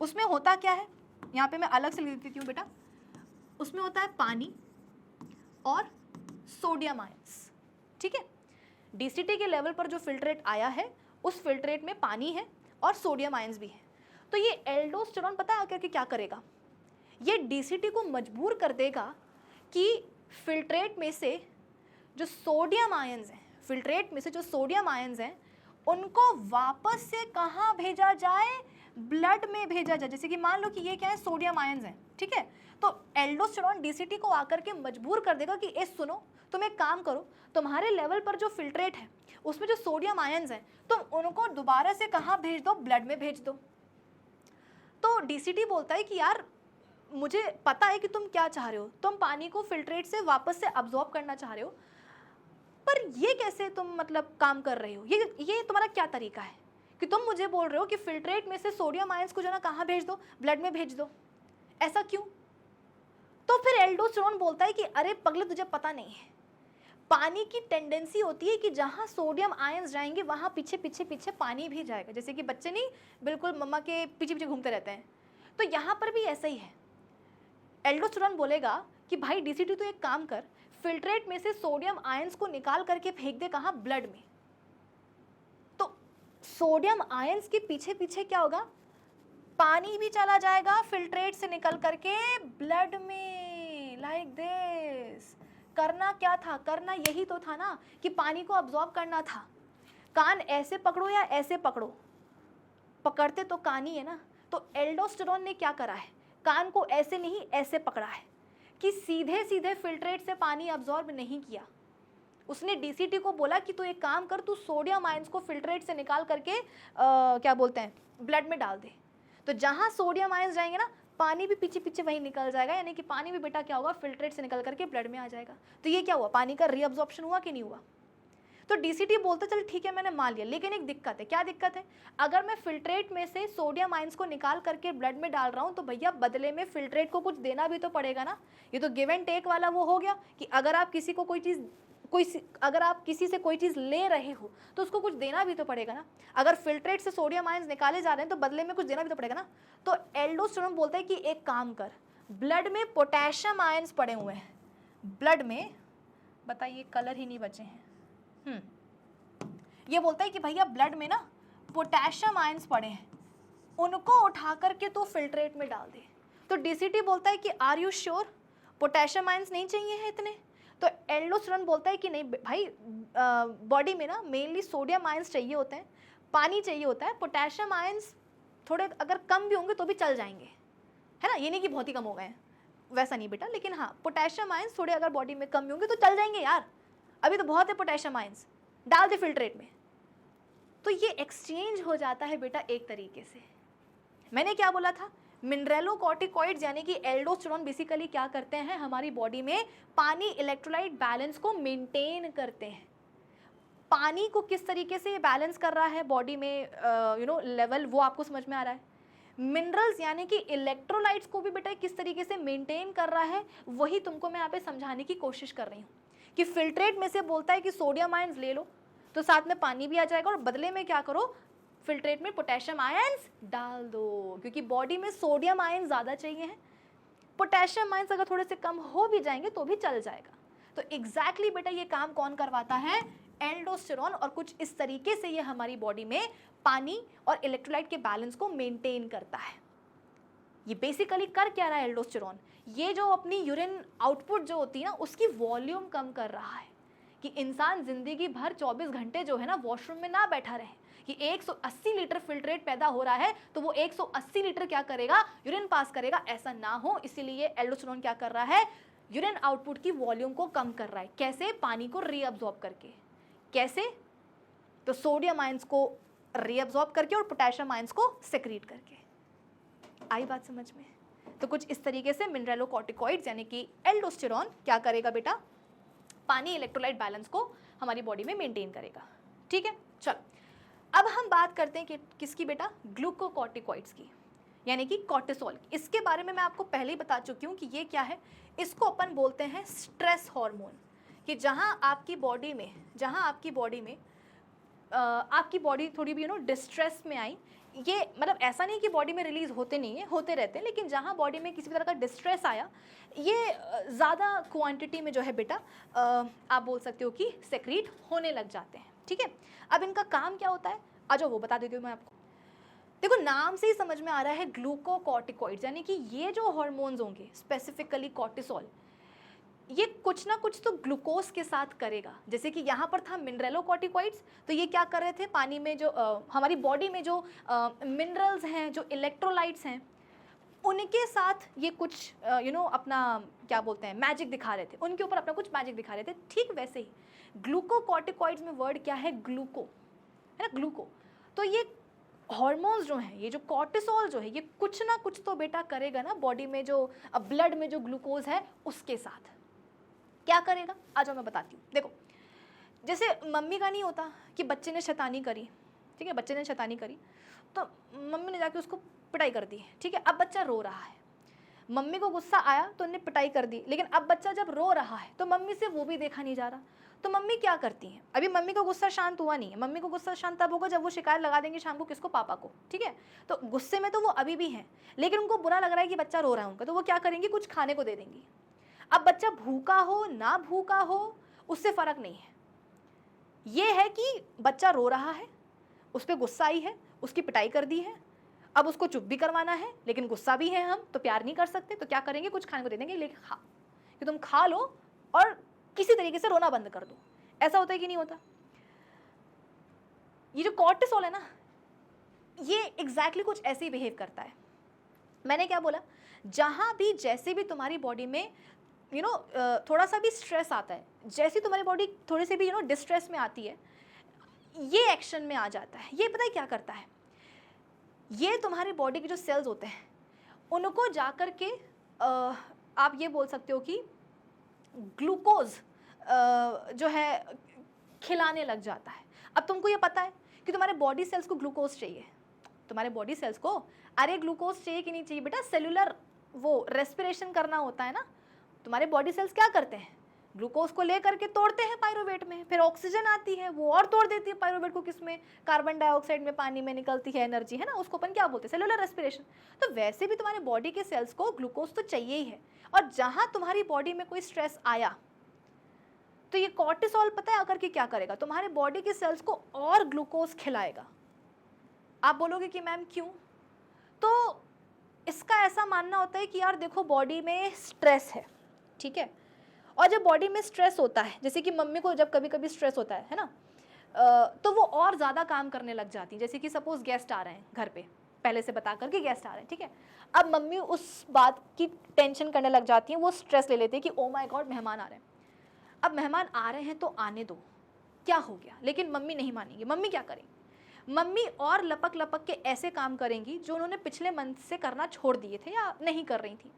उसमें होता क्या है? यहाँ पे मैं अलग से लिख देती हूँ बेटा। उसमें होता है पानी और सोडियम आयंस, ठीक है। डीसीटी के लेवल पर जो फिल्ट्रेट आया है उस फिल्ट्रेट में पानी है और सोडियम आयंस भी है। तो ये एल्डोस्टेरॉन पता है आकर के क्या करेगा? ये डीसीटी को मजबूर कर देगा कि फिल्ट्रेट में से जो सोडियम आयंस हैं, उनको वापस से कहाँ भेजा जाए? ब्लड में भेजा जाए। जैसे कि मान लो कि ये क्या है? सोडियम आयंस हैं, ठीक है। तो एल्डोस्टेरॉन डीसीटी को आकर के मजबूर कर देगा कि सुनो, तुम एक काम करो, तुम्हारे लेवल पर जो फिल्ट्रेट है उसमें जो सोडियम आयंस हैं तुम उनको दोबारा से कहाँ भेज दो? ब्लड में भेज दो। तो डीसीटी बोलता है कि यार मुझे पता है कि तुम क्या चाह रहे हो, तुम पानी को फिल्ट्रेट से वापस से अब्जॉर्ब करना चाह रहे हो, पर ये कैसे तुम मतलब काम कर रहे हो? ये तुम्हारा क्या तरीका है कि तुम मुझे बोल रहे हो कि फिल्ट्रेट में से सोडियम आयंस को जो ना कहाँ भेज दो? ब्लड में भेज दो। ऐसा क्यों? तो फिर एल्डोस्टेरॉन बोलता है कि अरे पगले तुझे पता नहीं है, पानी की टेंडेंसी होती है कि जहाँ सोडियम आयंस जाएंगे वहाँ पीछे पीछे पीछे पानी भी जाएगा, जैसे कि बच्चे नहीं बिल्कुल मम्मा के पीछे पीछे घूमते रहते हैं, तो यहाँ पर भी ऐसा ही है। एल्डोस्टेरोन बोलेगा कि भाई डीसीटी तो एक काम कर, फिल्ट्रेट में से सोडियम आयंस को निकाल करके फेंक दे कहाँ, ब्लड में। तो सोडियम आयंस के पीछे पीछे क्या होगा, पानी भी चला जाएगा फिल्ट्रेट से निकल करके ब्लड में, लाइक दिस। करना क्या था, करना यही तो था ना कि पानी को अब्जॉर्ब करना था। कान ऐसे पकड़ो या ऐसे पकड़ो, पकड़ते तो कान ही है ना। तो एल्डोस्टेरोन ने क्या करा है, कान को ऐसे नहीं ऐसे पकड़ा है कि सीधे सीधे फिल्ट्रेट से पानी अब्जॉर्ब नहीं किया। उसने डीसीटी को बोला कि तू एक काम कर, तू सोडियम आयंस को फिल्ट्रेट से निकाल करके क्या बोलते हैं, ब्लड में डाल दे। तो जहाँ सोडियम आयंस जाएंगे ना, पानी भी पीछे पीछे वहीं निकल जाएगा, यानी कि पानी भी बेटा क्या होगा, फिल्ट्रेट से निकल करके ब्लड में आ जाएगा। तो ये क्या हुआ, पानी का रीअब्जॉर्प्शन हुआ कि नहीं हुआ। तो डीसीटी बोलते चल ठीक है मैंने मान लिया, लेकिन एक दिक्कत है। क्या दिक्कत है, अगर मैं फिल्ट्रेट में से सोडियम आयंस को निकाल करके ब्लड में डाल रहा हूँ तो भैया बदले में फिल्ट्रेट को कुछ देना भी तो पड़ेगा ना। ये तो गिव एंड टेक वाला वो हो गया कि अगर आप किसी को अगर आप किसी से कोई चीज़ ले रहे हो तो उसको कुछ देना भी तो पड़ेगा ना। अगर फिल्ट्रेट से सोडियम आयंस निकाले जा रहे हैं तो बदले में कुछ देना भी तो पड़ेगा ना। तो एल्डोस्टेरोन बोलता है कि एक काम कर, ब्लड में पोटेशियम आयंस पड़े हुए हैं, ब्लड में, बताइए कलर ही नहीं बचे हैं। ये बोलता है कि भैया ब्लड में ना पोटेशियम आयंस पड़े हैं, उनको उठा करके तो फिल्ट्रेट में डाल दे। तो डीसीटी बोलता है कि are you sure, potassium ions नहीं चाहिए हैं इतने। तो एल्डोस्टेरोन बोलता है कि नहीं भाई, बॉडी में ना मेनली सोडियम आयंस चाहिए होते हैं, पानी चाहिए होता है, पोटेशियम आयंस थोड़े अगर कम भी होंगे तो भी चल जाएंगे, है ना। ये नहीं कि बहुत ही कम हो गए हैं, वैसा नहीं बेटा, लेकिन हाँ पोटेशियम आयंस थोड़े अगर बॉडी में कम भी होंगे तो चल जाएंगे यार, अभी तो बहुत है पोटेशियम आयंस, डाल दे फिल्ट्रेट में। तो ये एक्सचेंज हो जाता है बेटा एक तरीके से। मैंने क्या बोला था, मिनरेलोकॉर्टिकॉइड्स यानी कि एल्डोस्टेरोन बेसिकली क्या करते हैं, हमारी बॉडी में पानी इलेक्ट्रोलाइट बैलेंस को मेंटेन करते हैं। पानी को किस तरीके से बैलेंस कर रहा है बॉडी में, लेवल, वो आपको समझ में आ रहा है। मिनरल्स यानी कि इलेक्ट्रोलाइट्स को भी बेटा किस तरीके से मेंटेन कर रहा है, वही तुमको मैं यहाँ पे समझाने की कोशिश कर रही हूँ कि फिल्ट्रेट में से बोलता है कि सोडियम आयंस ले लो तो साथ में पानी भी आ जाएगा, और बदले में क्या करो, फिल्ट्रेट में पोटेशियम आयंस डाल दो, क्योंकि बॉडी में सोडियम आयंस ज़्यादा चाहिए हैं, पोटेशियम आयंस अगर थोड़े से कम हो भी जाएंगे तो भी चल जाएगा। तो एग्जैक्टली बेटा ये काम कौन करवाता है, एल्डोस्टेरोन, और कुछ इस तरीके से ये हमारी बॉडी में पानी और इलेक्ट्रोलाइट के बैलेंस को मेंटेन करता है। ये बेसिकली कर क्या रहा है एल्डोस्टेरोन, ये जो अपनी यूरिन आउटपुट जो होती है ना उसकी वॉल्यूम कम कर रहा है, कि इंसान जिंदगी भर 24 घंटे जो है ना वॉशरूम में ना बैठा रहे, कि 180 लीटर फिल्ट्रेट पैदा हो रहा है तो वो 180 लीटर क्या करेगा, यूरिन पास करेगा, ऐसा ना हो, इसीलिए एल्डोस्टेरोन क्या कर रहा है, यूरिन आउटपुट की वॉल्यूम को कम कर रहा है। कैसे, पानी को रीअब्जॉर्ब करके। कैसे, तो सोडियम आयंस को रीअब्जॉर्ब करके और पोटेशियम आयंस को सेक्रीट करके। आई बात समझ में। तो कुछ इस तरीके से मिनरेलोकॉर्टिकॉइड्स यानी कि एल्डोस्टेरोन क्या करेगा बेटा, पानी इलेक्ट्रोलाइट बैलेंस को हमारी बॉडी में मेंटेन करेगा। ठीक है, चल अब हम बात करते हैं कि किसकी बेटा, ग्लूकोकॉर्टिकॉइड्स की, यानी कि कॉर्टिसोल। इसके बारे में मैं आपको पहले ही बता चुकी हूँ कि ये क्या है। इसको अपन बोलते हैं स्ट्रेस हार्मोन, कि जहाँ आपकी बॉडी में आपकी बॉडी थोड़ी भी डिस्ट्रेस में आई, ये मतलब ऐसा नहीं कि बॉडी में रिलीज होते नहीं है, होते रहते हैं, लेकिन जहाँ बॉडी में किसी भी तरह का डिस्ट्रेस आया, ये ज़्यादा क्वांटिटी में जो है बेटा आप बोल सकते हो कि सेक्रीट होने लग जाते हैं। ठीक है, अब इनका काम क्या होता है, आजो वो बता देती हूँ मैं आपको। देखो नाम से ही समझ में आ रहा है ग्लूकोकॉर्टिकॉइड्स, यानी कि ये जो हार्मोन्स होंगे स्पेसिफिकली कॉर्टिसोल, ये कुछ ना कुछ तो ग्लूकोज के साथ करेगा। जैसे कि यहाँ पर था मिनरेलोकॉर्टिकॉइड्स, तो ये क्या कर रहे थे, पानी में जो हमारी बॉडी में जो मिनरल्स हैं, जो इलेक्ट्रोलाइट्स हैं, उनके साथ ये कुछ अपना क्या बोलते हैं मैजिक दिखा रहे थे, उनके ऊपर अपना कुछ मैजिक दिखा रहे थे। ठीक वैसे ही ग्लूकोकॉर्टिकॉइड्स में वर्ड क्या है, ग्लूको, है ना, ग्लूको। तो ये हार्मोन्स जो हैं, ये जो कॉर्टिसोल जो है, ये कुछ ना कुछ तो बेटा करेगा ना बॉडी में, जो ब्लड में जो ग्लूकोज है उसके साथ क्या करेगा, आज मैं बताती हूँ। देखो जैसे मम्मी का नहीं होता कि बच्चे ने शैतानी करी, ठीक है, बच्चे ने शैतानी करी तो मम्मी ने जाके उसको पिटाई कर दी, ठीक है, अब बच्चा रो रहा है, मम्मी को गुस्सा आया तो उन्हें पिटाई कर दी, लेकिन अब बच्चा जब रो रहा है तो मम्मी से वो भी देखा नहीं जा रहा, तो मम्मी क्या करती हैं, अभी मम्मी का गुस्सा शांत हुआ नहीं है, मम्मी को गुस्सा शांत तब होगा जब वो शिकायत लगा देंगे शाम को किसको, पापा को, ठीक है। तो गुस्से में तो वो अभी भी हैं, लेकिन उनको बुरा लग रहा है कि बच्चा रो रहा है उनका, तो वो क्या करेंगी, कुछ खाने को दे देंगी। अब बच्चा भूखा हो ना भूखा हो उससे फर्क नहीं है, ये है कि बच्चा रो रहा है, उस पर गुस्सा आई है, उसकी पिटाई कर दी है, अब उसको चुप भी करवाना है, लेकिन गुस्सा भी है, हम तो प्यार नहीं कर सकते, तो क्या करेंगे, कुछ खाने को दे देंगे, लेकिन खा, कि तुम खा लो और किसी तरीके से रोना बंद कर दो। ऐसा होता है कि नहीं होता? ये जो कॉर्टिसोल है ना, ये एग्जैक्टली कुछ ऐसे ही बिहेव करता है। मैंने क्या बोला, जहां भी जैसे भी तुम्हारी बॉडी में थोड़ा सा भी स्ट्रेस आता है, जैसे तुम्हारी बॉडी थोड़ी सी भी डिस्ट्रेस में आती है, ये एक्शन में आ जाता है। ये पता है क्या करता है, ये तुम्हारी बॉडी के जो सेल्स होते हैं उनको जाकर के आप ये बोल सकते हो कि ग्लूकोज जो है खिलाने लग जाता है। अब तुमको ये पता है कि तुम्हारे बॉडी सेल्स को ग्लूकोज चाहिए, तुम्हारे बॉडी सेल्स को अरे ग्लूकोज चाहिए कि नहीं चाहिए बेटा, सेलुलर वो रेस्पिरेशन करना होता है ना, तुम्हारे बॉडी सेल्स क्या करते हैं, ग्लूकोज को लेकर के तोड़ते हैं पायरोवेट में, फिर ऑक्सीजन आती है वो और तोड़ देती है पायरोवेट को, किसमें, कार्बन डाइऑक्साइड में, पानी में निकलती है एनर्जी, है ना, उसको अपन क्या बोलते हैं, सेलुलर रेस्पिरेशन। तो वैसे भी तुम्हारे बॉडी के सेल्स को ग्लूकोज तो चाहिए ही है, और जहां तुम्हारी बॉडी में कोई स्ट्रेस आया तो ये कॉर्टिसोल पता है आकर के क्या करेगा, तुम्हारे बॉडी के सेल्स को और ग्लूकोज खिलाएगा। आप बोलोगे कि मैम क्यों, तो इसका ऐसा मानना होता है कि यार देखो बॉडी में स्ट्रेस है, ठीक है, और जब बॉडी में स्ट्रेस होता है, जैसे कि मम्मी को जब कभी कभी स्ट्रेस होता है ना, तो वो और ज़्यादा काम करने लग जाती हैं। जैसे कि सपोज गेस्ट आ रहे हैं घर पे, पहले से बता करके गेस्ट आ रहे हैं, ठीक है, अब मम्मी उस बात की टेंशन करने लग जाती हैं, वो स्ट्रेस ले लेते हैं कि ओ माय गॉड मेहमान आ रहे हैं। अब मेहमान आ रहे हैं तो आने दो, क्या हो गया, लेकिन मम्मी नहीं मानेंगी। मम्मी क्या करेंगी, मम्मी और लपक लपक के ऐसे काम करेंगी जो उन्होंने पिछले मंथ से करना छोड़ दिए थे या नहीं कर रही थी,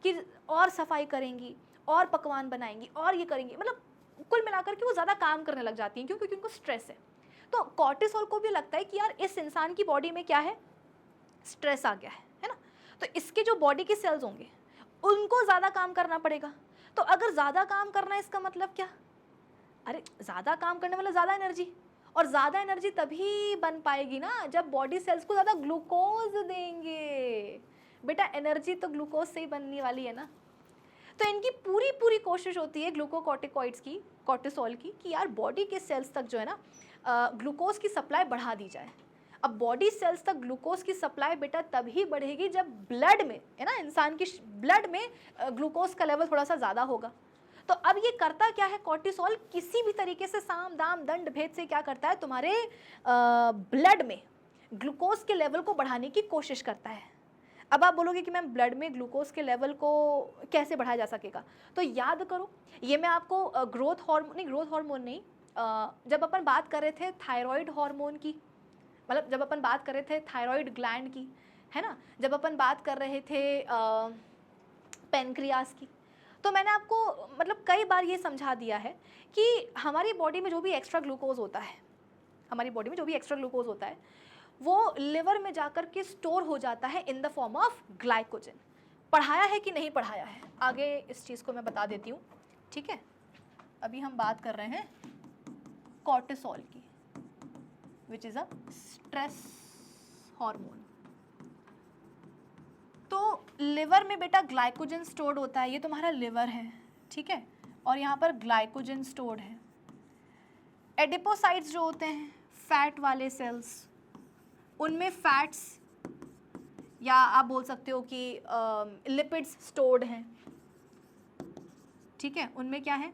कि और सफाई करेंगी और पकवान बनाएंगी और ये करेंगी, मतलब कुल मिलाकर के वो ज़्यादा काम करने लग जाती हैं, क्योंकि उनको स्ट्रेस है। तो कॉर्टिसोल को भी लगता है कि यार इस इंसान की बॉडी में क्या है, स्ट्रेस आ गया है ना, तो इसके जो बॉडी के सेल्स होंगे उनको ज़्यादा काम करना पड़ेगा। तो अगर ज़्यादा काम करना है इसका मतलब क्या, अरे ज़्यादा काम करने वाला ज़्यादा एनर्जी, और ज़्यादा एनर्जी तभी बन पाएगी ना जब बॉडी सेल्स को ज़्यादा ग्लूकोज देंगे। बेटा एनर्जी तो ग्लूकोज से ही बनने वाली है ना, तो इनकी पूरी पूरी कोशिश होती है ग्लूकोकॉर्टिकॉइड्स की, कॉर्टिसोल की, कि यार बॉडी के सेल्स तक जो है ना ग्लूकोज की सप्लाई बढ़ा दी जाए। अब बॉडी सेल्स तक ग्लूकोज की सप्लाई बेटा तभी बढ़ेगी जब ब्लड में, है ना, इंसान की ब्लड में ग्लूकोज का लेवल थोड़ा सा ज़्यादा होगा। तो अब ये करता क्या है कॉर्टिसोल, किसी भी तरीके से साम दाम दंड भेद से क्या करता है, तुम्हारे ब्लड में ग्लूकोज के लेवल को बढ़ाने की कोशिश करता है। अब आप बोलोगे कि मैम ब्लड में ग्लूकोज के लेवल को कैसे बढ़ाया जा सकेगा, तो याद करो, ये मैं आपको ग्रोथ हार्मोन नहीं, जब अपन बात कर रहे थे थायराइड हार्मोन की, मतलब जब अपन बात कर रहे थे थायराइड ग्लैंड की, है ना, जब अपन बात कर रहे थे पेनक्रियास की, तो मैंने आपको मतलब कई बार ये समझा दिया है कि हमारी बॉडी में जो भी एक्स्ट्रा ग्लूकोज होता है, हमारी बॉडी में जो भी एक्स्ट्रा ग्लूकोज होता है वो लिवर में जाकर के स्टोर हो जाता है in the form of glycogen. पढ़ाया है कि नहीं पढ़ाया है, आगे इस चीज़ को मैं बता देती हूँ, ठीक है। अभी हम बात कर रहे हैं कॉर्टिसोल की, which is a stress hormone. तो लिवर में बेटा ग्लाइकोजन स्टोर्ड होता है, ये तुम्हारा लिवर है, ठीक है, और यहाँ पर ग्लाइकोजन स्टोर्ड है। एडिपोसाइट्स जो होते हैं, फैट वाले सेल्स, उनमें फैट्स या आप बोल सकते हो कि लिपिड्स स्टोर्ड हैं, ठीक है, उनमें क्या है,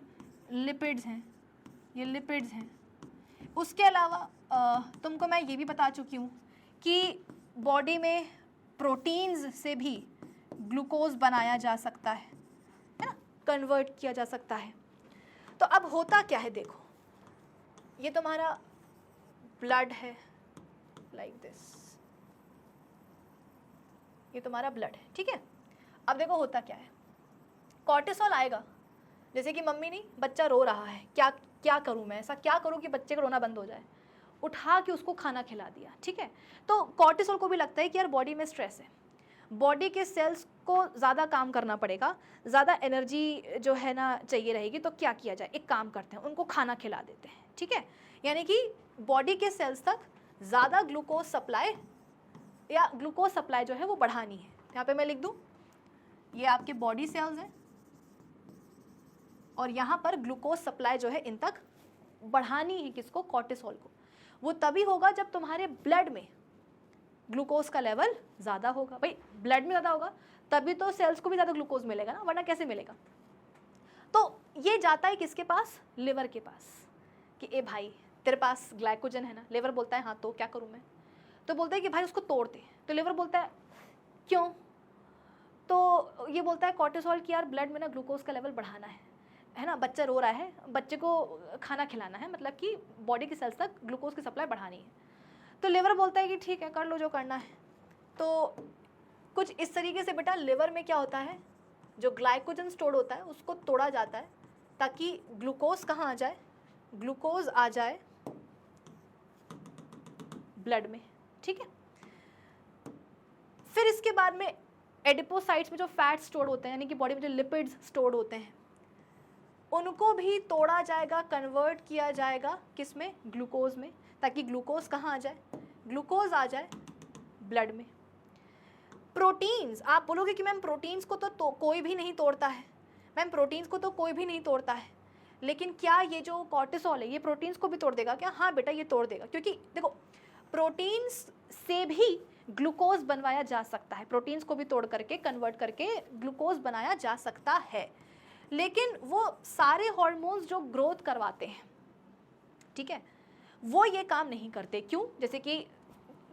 लिपिड्स हैं, ये लिपिड्स हैं। उसके अलावा तुमको मैं ये भी बता चुकी हूँ कि बॉडी में प्रोटीन्स से भी ग्लूकोज बनाया जा सकता है ना, कन्वर्ट किया जा सकता है। तो अब होता क्या है, देखो ये तुम्हारा ब्लड है, लाइक दिस, ये तुम्हारा ब्लड है, ठीक है। अब देखो होता क्या है, कॉर्टिसोल आएगा, जैसे कि मम्मी नहीं, बच्चा रो रहा है, क्या क्या करूं मैं, ऐसा क्या करूं कि बच्चे का रोना बंद हो जाए, उठा के उसको खाना खिला दिया, ठीक है। तो कॉर्टिसोल को भी लगता है कि यार बॉडी में स्ट्रेस है, बॉडी के सेल्स को ज़्यादा काम करना पड़ेगा, ज़्यादा एनर्जी जो है ना चाहिए रहेगी, तो क्या किया जाए, एक काम करते हैं, उनको खाना खिला देते हैं, ठीक है। यानी कि बॉडी के सेल्स तक ज़्यादा ग्लूकोज सप्लाई या ग्लूकोज सप्लाई जो है वो बढ़ानी है। यहाँ पे मैं लिख दूँ, ये आपके बॉडी सेल्स हैं और यहाँ पर ग्लूकोज सप्लाई जो है इन तक बढ़ानी है, किसको, कॉर्टिसोल को। वो तभी होगा जब तुम्हारे ब्लड में ग्लूकोज का लेवल ज़्यादा होगा। भाई ब्लड में ज़्यादा होगा तभी तो सेल्स को भी ज़्यादा ग्लूकोज मिलेगा ना, वरना कैसे मिलेगा। तो ये जाता है किसके पास, लिवर के पास, कि ए भाई तेरे पास ग्लाइकोजन है ना। लिवर बोलता है हाँ तो क्या करूँ मैं, तो बोलता है कि भाई उसको तोड़ दे। तो लिवर बोलता है क्यों, तो ये बोलता है कॉर्टिसोल की यार ब्लड में ना ग्लूकोज का लेवल बढ़ाना है ना, बच्चा रो रहा है, बच्चे को खाना खिलाना है, मतलब कि बॉडी के सेल्स तक ग्लूकोज की सप्लाई बढ़ानी है। तो लिवर बोलता है कि ठीक है कर लो जो करना है। तो कुछ इस तरीके से बेटा लिवर में क्या होता है, जो ग्लाइकोजन स्टोर होता है उसको तोड़ा जाता है ताकि ग्लूकोज कहाँ आ जाए, ग्लूकोज आ जाए ब्लड में, ठीक है। फिर इसके बाद में एडिपोसाइट्स में जो फैट स्टोर होते हैं, यानी कि बॉडी में जो लिपिड्स स्टोर होते हैं, उनको भी तोड़ा जाएगा, कन्वर्ट किया जाएगा किस में, ग्लूकोज में, ताकि ग्लूकोज कहाँ आ जाए, ग्लूकोज आ जाए ब्लड में। प्रोटीन्स, आप बोलोगे कि मैम प्रोटीन्स को तो कोई भी नहीं तोड़ता है, मैम प्रोटीन्स को तो कोई भी नहीं तोड़ता है, लेकिन क्या ये जो कॉर्टिसोल है ये प्रोटीन्स को भी तोड़ देगा क्या? हाँ बेटा ये तोड़ देगा, क्योंकि देखो प्रोटीन्स से भी ग्लूकोज बनवाया जा सकता है, प्रोटीन्स को भी तोड़ करके कन्वर्ट करके ग्लूकोज बनाया जा सकता है। लेकिन वो सारे हार्मोन्स जो ग्रोथ करवाते हैं, ठीक है, वो ये काम नहीं करते। क्यों? जैसे कि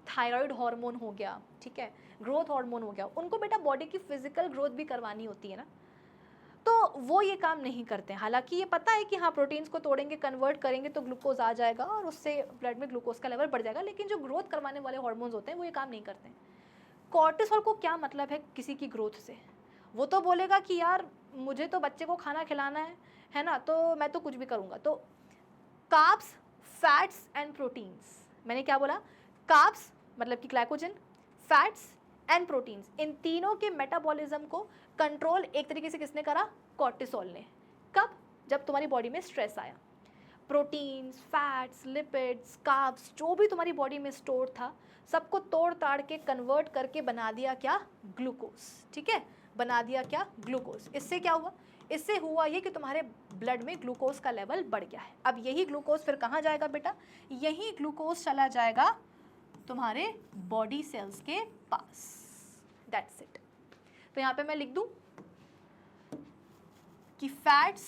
थायराइड हार्मोन हो गया, ठीक है, ग्रोथ हार्मोन हो गया, उनको बेटा बॉडी की फिजिकल ग्रोथ भी करवानी होती है ना, तो वो ये काम नहीं करते हैं। हालांकि ये पता है कि हाँ प्रोटीन्स को तोड़ेंगे, कन्वर्ट करेंगे तो ग्लूकोज आ जाएगा और उससे ब्लड में ग्लूकोज का लेवल बढ़ जाएगा, लेकिन जो ग्रोथ करवाने वाले हार्मोन्स होते हैं वो ये काम नहीं करते हैं। कॉर्टिसोल को क्या मतलब है किसी की ग्रोथ से? वो तो बोलेगा कि यार मुझे तो बच्चे को खाना खिलाना है ना, तो मैं तो कुछ भी करूँगा। तो कार्ब्स, फैट्स एंड प्रोटीन्स, मैंने क्या बोला, कार्ब्स मतलब कि ग्लाइकोजन, फैट्स एंड प्रोटीन्स, इन तीनों के मेटाबॉलिज्म को कंट्रोल एक तरीके से किसने करा, कॉर्टिसोल ने। कब? जब तुम्हारी बॉडी में स्ट्रेस आया। प्रोटीन्स, फैट्स, लिपिड्स, कार्ब्स जो भी तुम्हारी बॉडी में स्टोर था सबको तोड़ ताड़ के कन्वर्ट करके बना दिया क्या, ग्लूकोज, ठीक है, बना दिया क्या, ग्लूकोज। इससे क्या हुआ, इससे हुआ ये कि तुम्हारे ब्लड में ग्लूकोज का लेवल बढ़ गया है। अब यही ग्लूकोज फिर कहाँ जाएगा बेटा, यही ग्लूकोज चला जाएगा तुम्हारे बॉडी सेल्स के पास, दैट्स इट। तो यहाँ पे मैं लिख दूं कि fats,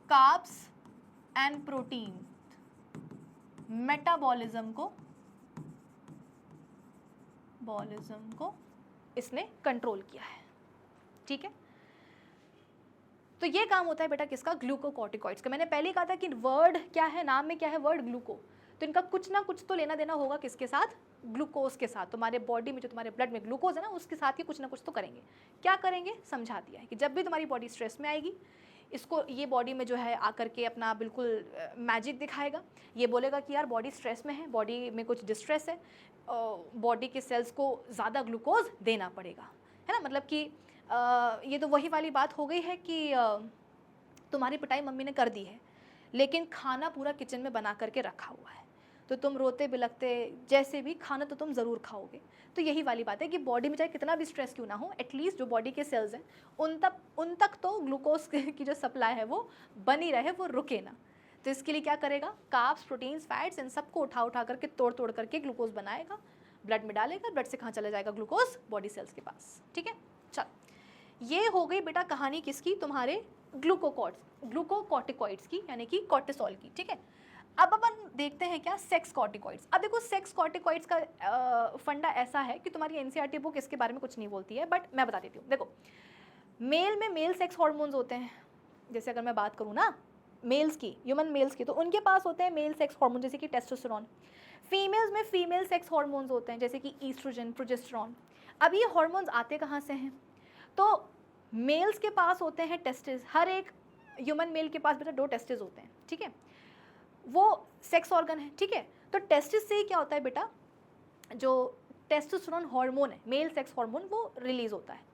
carbs and protein metabolism को इसने कंट्रोल किया है, ठीक है। तो ये काम होता है बेटा किसका, ग्लूकोकॉर्टिकॉइड्स का। मैंने पहले कहा था कि वर्ड क्या है, नाम में क्या है, वर्ड ग्लूको, तो इनका कुछ ना कुछ तो लेना देना होगा किसके साथ, ग्लूकोज के साथ। तुम्हारे बॉडी में जो तुम्हारे ब्लड में ग्लूकोज है ना उसके साथ ही कुछ ना कुछ तो करेंगे। क्या करेंगे, समझा दिया है कि जब भी तुम्हारी बॉडी स्ट्रेस में आएगी, इसको ये बॉडी में जो है आकर के अपना बिल्कुल मैजिक दिखाएगा, ये बोलेगा कि यार बॉडी स्ट्रेस में है, बॉडी में कुछ डिस्ट्रेस है, बॉडी के सेल्स को ज़्यादा ग्लूकोज देना पड़ेगा, है ना। मतलब कि ये तो वही वाली बात हो गई है कि तुम्हारी पिटाई मम्मी ने कर दी है, लेकिन खाना पूरा किचन में बना करके रखा हुआ है, तो तुम रोते बिलखते जैसे भी खाना तो तुम ज़रूर खाओगे। तो यही वाली बात है कि बॉडी में चाहे कितना भी स्ट्रेस क्यों ना हो, एटलीस्ट जो बॉडी के सेल्स हैं उन तक तो ग्लूकोज की जो सप्लाई है वो बनी रहे, वो रुके ना। तो इसके लिए क्या करेगा, कार्ब्स, प्रोटीन्स, फैट्स, इन सबको उठा करके तोड़ करके ग्लूकोज बनाएगा, ब्लड में डालेगा, ब्लड से कहाँ चला जाएगा, ग्लूकोज बॉडी सेल्स के पास, ठीक है। चल, ये हो गई बेटा कहानी किसकी, तुम्हारे ग्लूकोकॉर्टिकॉइड्स की, यानी कि कॉर्टिसोल की, ठीक है। अब अपन देखते हैं क्या, सेक्स कॉर्टिकॉइड्स। अब देखो सेक्स कॉर्टिकॉइड्स का फंडा ऐसा है कि तुम्हारी एनसीईआरटी बुक इसके बारे में कुछ नहीं बोलती है, बट मैं बता देती हूँ। देखो मेल में मेल सेक्स हार्मोन्स होते हैं, जैसे अगर मैं बात करूँ ना मेल्स की, ह्यूमन मेल्स की, तो उनके पास होते हैं मेल सेक्स हार्मोन जैसे कि टेस्टोस्टेरोन। फीमेल्स में फीमेल सेक्स हार्मोन्स होते हैं जैसे कि ईस्ट्रोजन, प्रोजेस्टेरॉन। अब ये हार्मोन्स आते कहाँ से हैं, तो मेल्स के पास होते हैं टेस्टिस, हर एक ह्यूमन मेल के पास बेटा 2 टेस्टिस होते हैं, ठीक है, वो सेक्स ऑर्गन है, ठीक है। तो टेस्टिस से ही क्या होता है बेटा, जो टेस्टोस्टेरोन हार्मोन है, मेल सेक्स हार्मोन, वो रिलीज होता है।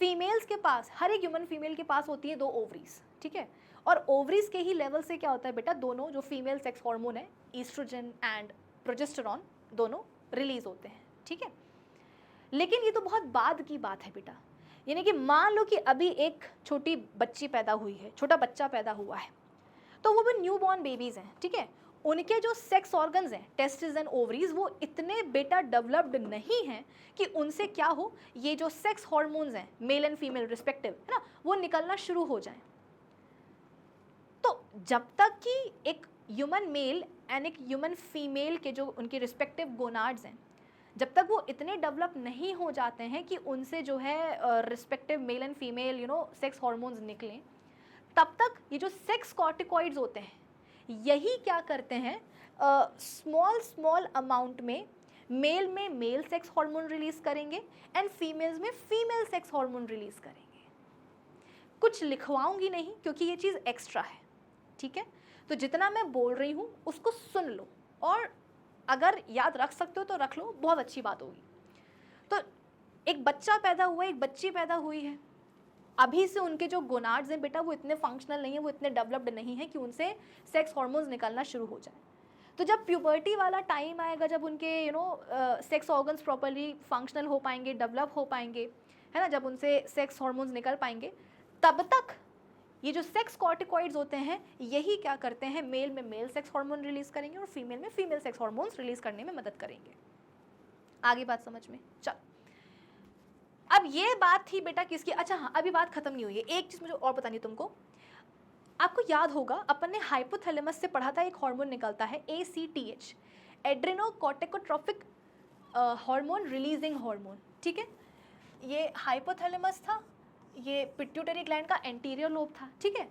फीमेल्स के पास, हर एक ह्यूमन फीमेल के पास होती है 2 ओवरीज, ठीक है, और ओवरीज के ही लेवल से क्या होता है बेटा, दोनों जो फीमेल सेक्स हार्मोन है, ईस्ट्रोजन एंड प्रोजेस्टेरॉन, दोनों रिलीज होते हैं, ठीक है। लेकिन ये तो बहुत बाद की बात है बेटा, यानी कि मान लो कि अभी एक छोटी बच्ची पैदा हुई है, छोटा बच्चा पैदा हुआ है, तो वो भी न्यू बॉर्न बेबीज हैं, ठीक है, उनके जो सेक्स ऑर्गन्स हैं, टेस्टिस एंड ओवरीज, वो इतने बेटा डेवलप्ड नहीं हैं कि उनसे क्या हो, ये जो सेक्स हार्मोन्स हैं मेल एंड फीमेल रिस्पेक्टिव, है ना, वो निकलना शुरू हो जाए। तो जब तक कि एक ह्यूमन मेल एंड एक ह्यूमन फीमेल के जो उनके रिस्पेक्टिव गोनाड्स हैं, जब तक वो इतने डेवलप नहीं हो जाते हैं कि उनसे जो है respective male and female sex hormones निकलें, तब तक ये जो सेक्स कॉर्टिकॉइड्स होते हैं, यही क्या करते हैं, स्मॉल अमाउंट में मेल सेक्स हार्मोन रिलीज करेंगे एंड फीमेल्स में फीमेल सेक्स हार्मोन रिलीज करेंगे। कुछ लिखवाऊंगी नहीं क्योंकि ये चीज़ एक्स्ट्रा है, ठीक है, तो जितना मैं बोल रही हूँ उसको सुन लो, और अगर याद रख सकते हो तो रख लो, बहुत अच्छी बात होगी। तो एक बच्चा पैदा हुआ है, एक बच्ची पैदा हुई है, अभी से उनके जो गोनाड्स हैं बेटा वो इतने फंक्शनल नहीं है, वो इतने डेवलप्ड नहीं है कि उनसे सेक्स हार्मोन्स निकलना शुरू हो जाए। तो जब प्यूबर्टी वाला टाइम आएगा, जब उनके सेक्स ऑर्गन्स प्रॉपर्ली फंक्शनल हो पाएंगे, डेवलप हो पाएंगे, है ना, जब उनसे सेक्स हार्मोन्स निकल पाएंगे, तब तक ये जो सेक्स कॉर्टिकॉइड्स होते हैं यही क्या करते हैं, मेल में मेल सेक्स हार्मोन रिलीज करेंगे और फीमेल में फीमेल सेक्स हार्मोन्स रिलीज करने में मदद करेंगे। आगे बात समझ में? चल, अब ये बात थी बेटा किसकी, अच्छा हाँ, अभी बात खत्म नहीं हुई है, एक चीज मुझे और बतानी है तुमको। आपको याद होगा अपन ने हाइपोथैलेमस से पढ़ा था, एक हार्मोन निकलता है ACTH, एड्रेनोकॉर्टिकोट्रोफिक हार्मोन रिलीजिंग हार्मोन, ठीक है। ये हाइपोथैलेमस था, ये पिट्यूटरी ग्लैंड का एंटीरियर लोब था, ठीक है।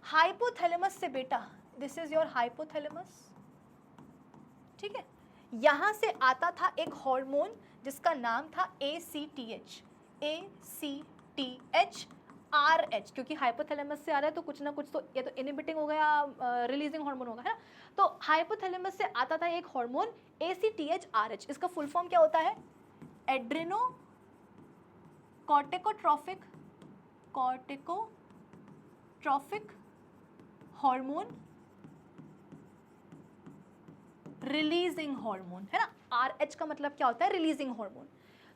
हाइपोथैलेमस से बेटा, दिस इज योर हाइपोथैलेमस, ठीक है, यहाँ से आता था एक हार्मोन जिसका नाम था ACTH, RH, क्योंकि हाइपोथैलेमस से आ रहा है तो कुछ ना कुछ तो या तो इनहिबिटिंग होगा या रिलीजिंग हार्मोन होगा, है ना। तो हाइपोथैलेमस से आता था एक हार्मोन ACTH RH, इसका फुल फॉर्म क्या होता है, एड्रेनो कॉर्टिकोट्रोफिक हार्मोन रिलीजिंग हार्मोन, है ना। RH का मतलब क्या होता है, रिलीजिंग हार्मोन।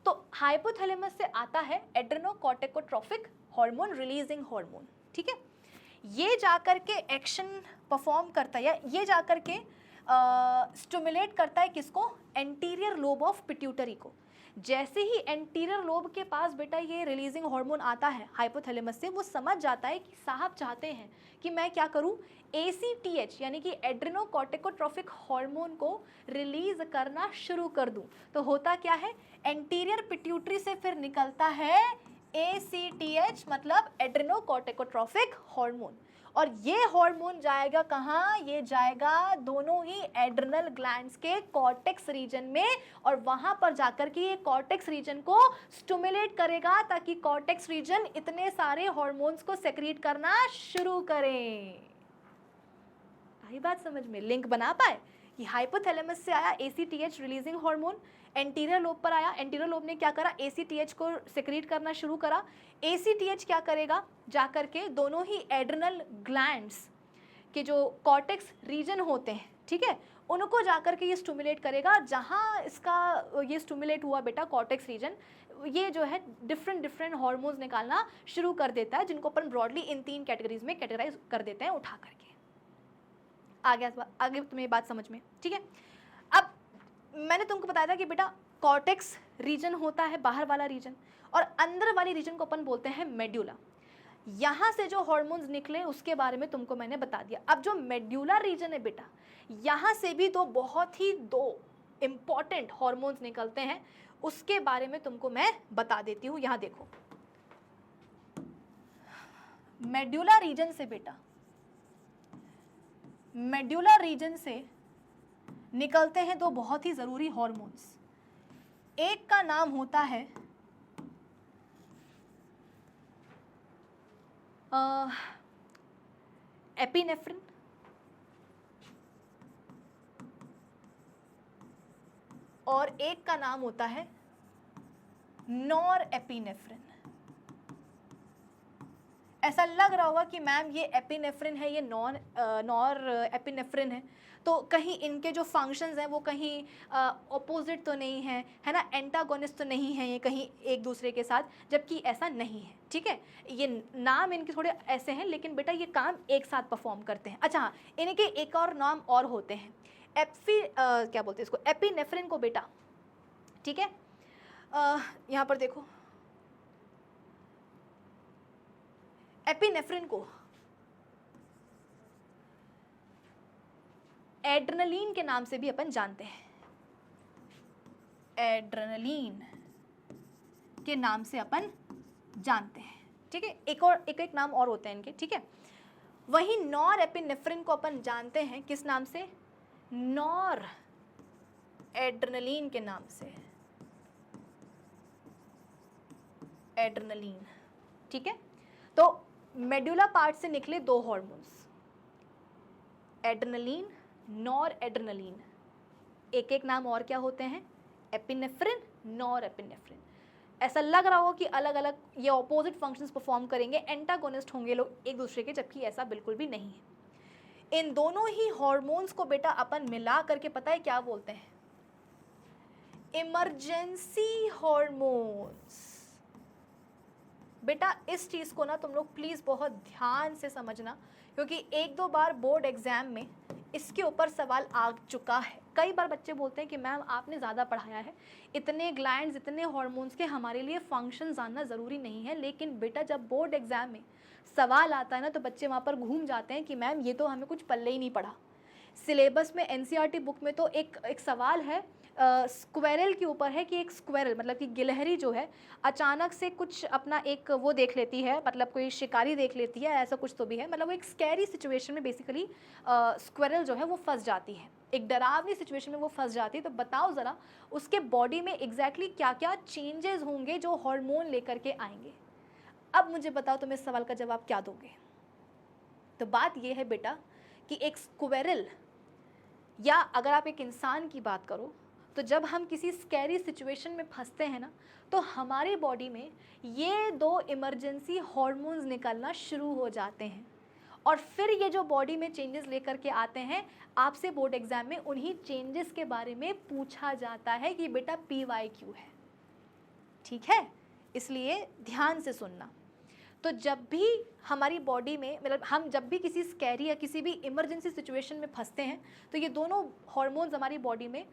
तो हाइपोथैलेमस से आता है एड्रेनोकॉर्टिकोट्रोफिक हार्मोन रिलीजिंग हार्मोन, ठीक है। ये जाकर के एक्शन परफॉर्म करता है, या ये जाकर के स्टिमुलेट करता है किसको, एंटीरियर लोब ऑफ पिट्यूटरी को। जैसे ही एंटीरियर लोब के पास बेटा ये रिलीजिंग हार्मोन आता है हाइपोथैलेमस से, वो समझ जाता है कि साहब चाहते हैं कि मैं क्या करूं, ACTH यानी कि एड्रेनोकॉर्टिकोट्रोफिक हार्मोन को रिलीज करना शुरू कर दूं। तो होता क्या है, एंटीरियर पिट्यूटरी से फिर निकलता है ACTH मतलब एड्रेनोकॉर्टिकोट्रोफिक हार्मोन, और ये हार्मोन जाएगा कहाँ, ये जाएगा दोनों ही एड्रेनल ग्लैंड्स के कॉर्टेक्स रीजन में, और वहां पर जाकर के ये कॉर्टेक्स रीजन को स्टिमुलेट करेगा ताकि कॉर्टेक्स रीजन इतने सारे हार्मोन्स को सेक्रीट करना शुरू करें। आई बात समझ में, लिंक बना पाए कि हाइपोथैलेमस से आया ACTH releasing hormone, anterior lobe पर आया, एंटीरियर लोब ने क्या करा, ACTH को सेक्रीट करना शुरू करा। ACTH क्या करेगा, जाकर के दोनों ही एड्रेनल ग्लैंड्स के जो कॉर्टेक्स रीजन होते हैं, ठीक है, उनको जाकर के ये स्टिमुलेट करेगा। जहाँ इसका ये स्टिमुलेट हुआ बेटा कॉर्टेक्स रीजन, ये जो है डिफरेंट हार्मोन्स निकालना शुरू कर देता है, जिनको अपन ब्रॉडली इन 3 कैटेगरीज में कैटेगराइज कर देते हैं उठा करके। आगे तुम्हें बात समझ में, ठीक है। अब मैंने तुमको बताया था कि बेटा कॉर्टेक्स रीजन होता है बाहर वाला रीजन, और अंदर वाली रीजन को अपन बोलते हैं मेड्यूला। यहाँ से जो हार्मोन्स निकले उसके बारे में तुमको मैंने बता दिया। अब जो मेड्यूलर रीजन है बेटा, यहाँ से भी बहुत ही इंपॉर्टेंट हार्मोन्स निकलते हैं, उसके बारे में तुमको मैं बता देती हूँ। यहाँ देखो, मेड्यूलर रीजन से बेटा, मेड्यूलर रीजन से निकलते हैं 2 बहुत ही जरूरी हार्मोन्स। एक का नाम होता है एपिनेफ्रिन, और एक का नाम होता है नॉरएपिनेफ्रिन। ऐसा लग रहा होगा कि मैम ये एपिनेफ्रिन है, ये नॉरएपिनेफ्रिन है, तो कहीं इनके जो फंक्शंस हैं वो कहीं ऑपोजिट तो नहीं है, है ना, एंटागोनिस्ट तो नहीं है ये कहीं एक दूसरे के साथ, जबकि ऐसा नहीं है। ठीक है, ये नाम इनके थोड़े ऐसे हैं लेकिन बेटा ये काम एक साथ परफॉर्म करते हैं। अच्छा हाँ, इनके एक और नाम और होते हैं, क्या बोलते हैं इसको, एपिनेफ्रिन को बेटा, ठीक है, यहाँ पर देखो, एपिनेफ्रिन को एड्रेनलिन के नाम से भी अपन जानते हैं, एड्रेनलिन के नाम से अपन जानते हैं। ठीक है, एक नाम और होते हैं इनके। ठीक है, वही नॉरएपिनेफ्रिन को अपन जानते हैं किस नाम से, नॉर एड्रेनलिन के नाम से, एड्रेनलिन। ठीक है, तो मेडुला पार्ट से निकले दो हार्मोन्स, एड्रेनलिन, नॉरएड्रेनलिन, एक नाम और क्या होते हैं, एपिनेफ्रिन, नॉरएपिनेफ्रिन। ऐसा लग रहा हो कि अलग अलग ये ऑपोजिट फंक्शंस परफॉर्म करेंगे, एंटागोनिस्ट होंगे लोग एक दूसरे के, जबकि ऐसा बिल्कुल भी नहीं है। इन दोनों ही हार्मोन्स को बेटा अपन मिला करके पता है क्या बोलते हैं, इमरजेंसी हार्मोन्स। बेटा इस चीज़ को ना तुम लोग प्लीज़ बहुत ध्यान से समझना, क्योंकि एक दो बार बोर्ड एग्जाम में इसके ऊपर सवाल आ चुका है। कई बार बच्चे बोलते हैं कि मैम आपने ज़्यादा पढ़ाया है, इतने ग्लैंड्स, इतने हार्मोन्स के हमारे लिए फंक्शन जानना ज़रूरी नहीं है। लेकिन बेटा जब बोर्ड एग्जाम में सवाल आता है ना तो बच्चे वहाँ पर घूम जाते हैं कि मैम ये तो हमें कुछ पल्ले ही नहीं पड़ा। सिलेबस में एनसीईआरटी बुक में तो एक सवाल है स्क्वेरल के ऊपर है, कि एक स्क्वेरल मतलब कि गिलहरी जो है अचानक से कुछ अपना एक वो देख लेती है, मतलब कोई शिकारी देख लेती है, ऐसा कुछ तो भी है, मतलब वो एक स्कैरी सिचुएशन में बेसिकली स्क्वेरल जो है वो फंस जाती है, एक डरावनी सिचुएशन में वो फंस जाती है। तो बताओ ज़रा उसके बॉडी में एग्जैक्टली क्या क्या चेंजेस होंगे जो हार्मोन लेकर के आएंगे। अब मुझे बताओ तुम इस सवाल का जवाब क्या दोगे। तो बात ये है बेटा कि एक स्क्वेरल, या अगर आप एक इंसान की बात करो, तो जब हम किसी स्कैरी सिचुएशन में फंसते हैं ना तो हमारी बॉडी में ये दो इमरजेंसी हार्मोन्स निकलना शुरू हो जाते हैं, और फिर ये जो बॉडी में चेंजेस लेकर के आते हैं, आपसे बोर्ड एग्जाम में उन्हीं चेंजेस के बारे में पूछा जाता है कि बेटा PYQ है। ठीक है, इसलिए ध्यान से सुनना। तो जब भी हमारी बॉडी में, मतलब हम जब भी किसी स्कैरी या किसी भी इमरजेंसी सिचुएशन में फंसते हैं तो ये दोनों हार्मोन्स हमारी बॉडी में